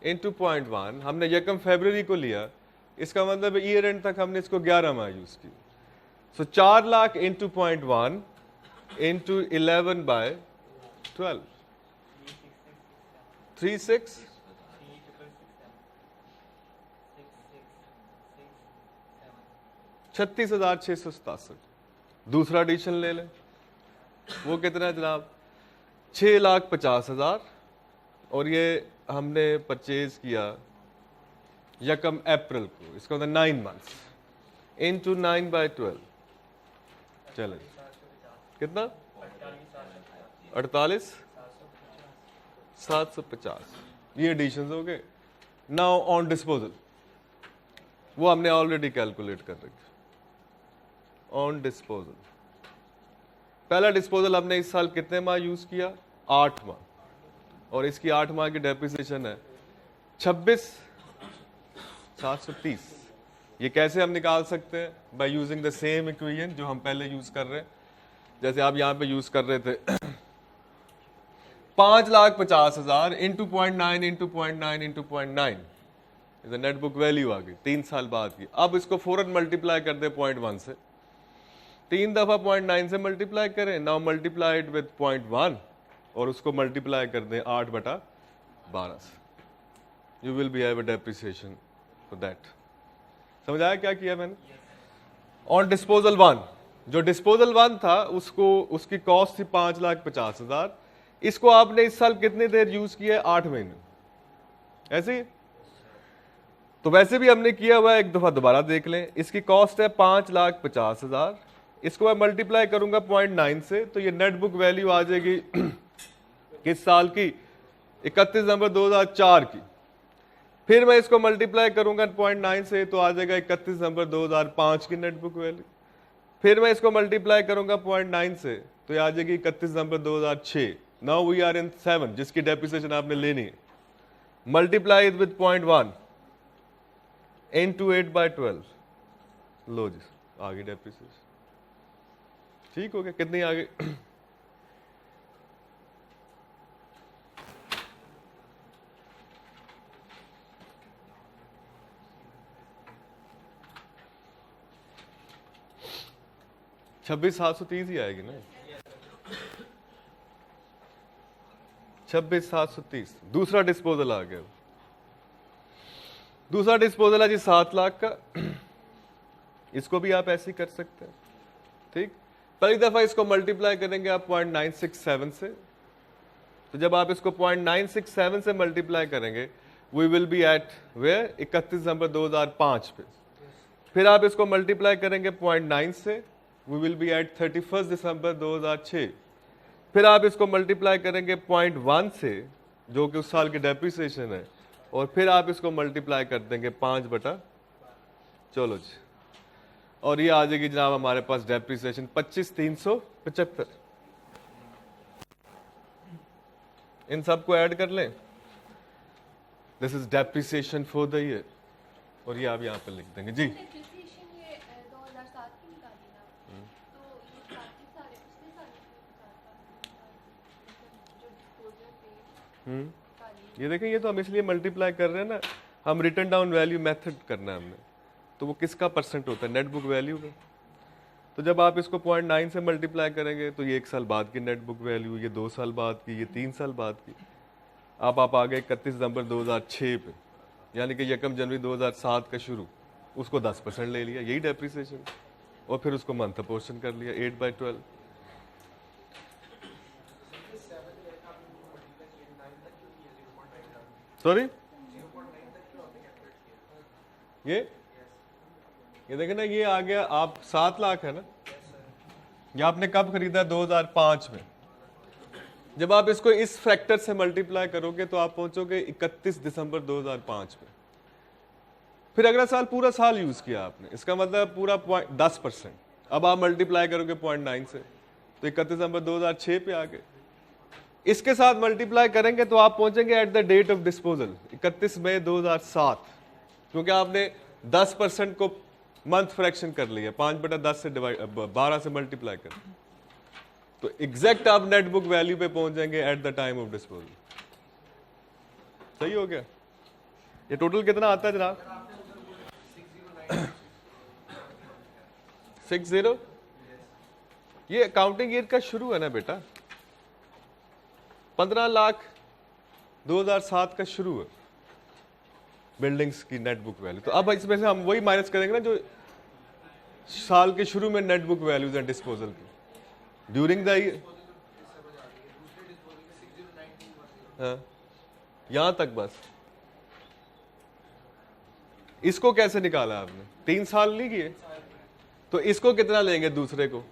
S1: इंटू 0.1, हमने यकम फरवरी को लिया, इसका मतलब ईयर एंड तक हमने इसको 11 माह यूज किया। सो 4 लाख इंटू 0.1 इंटू 11/12, 36 36,667। दूसरा एडिशन ले लें, वो कितना है जनाब, 6,50,000, और ये हमने परचेज किया यकम अप्रैल को, इसका मतलब 9 मंथ्स इंटू 9/12, चले कितना, 48,750, ये एडिशंस हो गए। नाउ ऑन डिस्पोजल, वो हमने ऑलरेडी कैलकुलेट कर रखी। ऑन डिस्पोजल, पहला डिस्पोजल हमने इस साल कितने माह यूज किया, 8 माह, और इसकी 8 माह की डेप्रिसिएशन है 26,730। ये कैसे हम निकाल सकते हैं, by using the same equation जो हम पहले यूज कर रहे हैं। जैसे आप यहां पे यूज कर रहे थे 5,50,000 into 0.9 into 0.9 into 0.9, net book value आ गई 3 साल बाद की। अब इसको फौरन मल्टीप्लाई कर दे 0.1 से, 3 दफा 0.9 से मल्टीप्लाई करें, नाउ मल्टीप्लाइड विद 0.1, और उसको मल्टीप्लाई कर दें 8/12 से, you will be have a depreciation for that. समझ आया क्या किया मैंने। ऑन डिस्पोजल 1, जो डिस्पोजल 1 था उसको, उसकी कॉस्ट थी 5,50,000, इसको आपने इस साल कितनी देर यूज किया, 8 महीने, ऐसे ही। तो वैसे भी हमने किया हुआ है, एक दफा दोबारा देख लें। इसकी कॉस्ट है 5,50,000, इसको मैं मल्टीप्लाई करूंगा 0.9 से, तो ये नेट बुक वैल्यू आ जाएगी किस साल की, 31 नवंबर 2004 की। फिर मैं इसको मल्टीप्लाई करूंगा 0.9 से, तो आ जाएगा 31 नवंबर 2005 की नेट बुक वैल्यू। फिर मैं इसको मल्टीप्लाई करूंगा 0.9 से, तो ये आ जाएगी 31 नवंबर 2006। नाउ वी आर इन 7, जिसकी डेप्रिसिएशन आपने लेनी है। मल्टीप्लाई विद 0.1 इंटू 8/12, लो जी आ गई डेप्रिसिएशन। ठीक हो गया, कितनी आ गई, 26,730 ही आएगी ना, 26,730। दूसरा डिस्पोजल आ गया, दूसरा डिस्पोजल है जी 7 लाख का, इसको भी आप ऐसे ही कर सकते हैं। ठीक, पहली दफा इसको मल्टीप्लाई करेंगे आप 0.967 से, तो जब आप इसको 0.967 से मल्टीप्लाई करेंगे, we will be at where, 31 November 2005 पे। फिर आप इसको मल्टीप्लाई करेंगे 0.9 से, we will be at 31 December 2006। फिर आप इसको मल्टीप्लाई करेंगे 0.1 से, जो कि उस साल की डेप्रिसिएशन है, और फिर आप इसको मल्टीप्लाई कर देंगे 5/, चलो जी, और ये आ जाएगी जनाब हमारे पास डेप्रिसिएशन 25,375। इन सबको ऐड कर लें, this is depreciation for the year, और ये आप यहाँ पर लिख देंगे जी। ये देखें, ये तो हम इसलिए मल्टीप्लाई कर रहे हैं ना, हम रिटर्न डाउन वैल्यू मेथड करना है हमने, तो वो किसका परसेंट होता है, नेट बुक वैल्यू का। तो जब आप इसको 0.9 से मल्टीप्लाई करेंगे, तो ये 1 साल बाद की नेट बुक वैल्यू, ये 2 साल बाद की, ये 3 साल बाद की। आप आ गए 31 दिसंबर 2006 पे, यानी कि 1 जनवरी 2007 का शुरू, उसको 10% ले लिया, यही डेप्रिसिएशन, और फिर उसको मंथ पोर्शन कर लिया 8/12। सॉरी, ये देखें ना, ये आ गया आप 7 लाख है ना, ये आपने कब खरीदा? 2005 में। जब आप इसको इस फैक्टर से मल्टीप्लाई करोगे तो आप पहुंचोगे 31 दिसंबर 2005 में। फिर अगला साल पूरा साल यूज किया आपने, इसका मतलब पूरा 10%। अब आप मल्टीप्लाई करोगे 0.9 से, तो 31 दिसंबर 2006 पे आ गए। इसके साथ मल्टीप्लाई करेंगे तो आप पहुंचेंगे at the date of disposal 31 May 2007, क्योंकि आपने 10% को मंथ फ्रैक्शन कर लिया, 5/10 से डिवाइड 12 से मल्टीप्लाई कर, तो एग्जैक्ट आप नेट बुक वैल्यू पे पहुंच जाएंगे eight the time of disposal. सही हो गया? ये टोटल कितना आता है जनाब? 60। ये अकाउंटिंग ईयर का शुरू है ना बेटा, 15 लाख 2007 का शुरू है बिल्डिंग्स की नेट बुक वैल्यू। तो अब इसमें से हम वही माइनस करेंगे ना जो साल के शुरू में net book values and disposal की ड्यूरिंग द ईयर। हाँ, यहां तक बस। इसको कैसे निकाला आपने? 3 साल नहीं किए, तो इसको कितना लेंगे दूसरे को?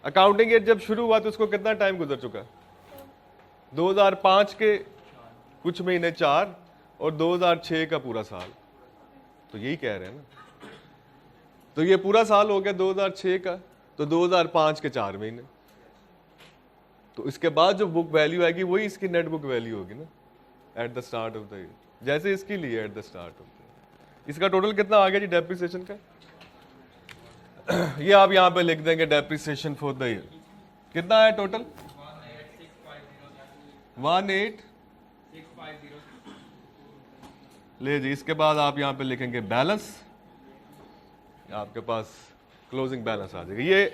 S1: अकाउंटिंग ईयर जब शुरू हुआ तो उसको कितना टाइम गुजर चुका? 2005 के कुछ महीने 4 और 2006 का पूरा साल, तो यही कह रहे हैं ना। तो ये पूरा साल हो गया 2006 का, तो 2005 के 4 महीने, तो इसके बाद जो बुक वैल्यू आएगी वही इसकी नेट बुक वैल्यू होगी ना eight the start of the year, जैसे इसकी लिए eight the start of the year. इसका टोटल कितना आ गया जी डेप्रिसिएशन का? ये आप यहां पे लिख देंगे डेप्रिसिएशन फॉर द ईयर कितना है टोटल? 18,650 ले जी। इसके बाद आप यहां पे लिखेंगे बैलेंस, आपके पास क्लोजिंग बैलेंस आ जाएगा। ये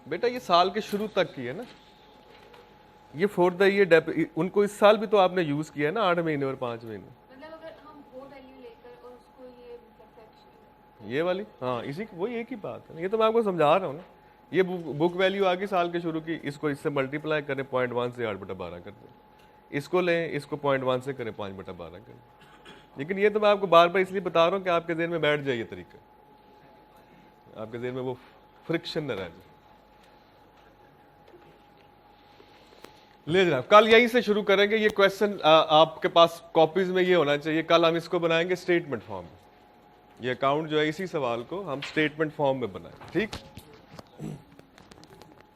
S1: बेटा ये साल के शुरू तक की है ना, ये फॉर द ईयर उनको इस साल भी तो आपने यूज किया है ना, 8 महीने और 5 महीने।
S2: मतलब अगर हम वो वैल्यू लेकर और उसको
S1: ये वाली, हाँ इसी की वही एक ही बात है। ये तो मैं आपको समझा रहा हूँ ना, ये बुक वैल्यू आ गई साल के शुरू की, इसको इससे मल्टीप्लाई करें 0.1 से 8/12 कर दें, इसको लें इसको 0.1 से करें 5/12 करें। लेकिन ये तो मैं आपको बार बार इसलिए बता रहा हूँ कि आपके ज़हन में बैठ जाए ये तरीका, आपके ज़हन में वो फ्रिक्शन न रह जाए। ले जनाब, कल यहीं से शुरू करेंगे। ये क्वेश्चन आपके पास कॉपीज में ये होना चाहिए। कल हम इसको बनाएंगे स्टेटमेंट फॉर्म में, ये अकाउंट जो है इसी सवाल को हम स्टेटमेंट फॉर्म में बनाएंगे, ठीक।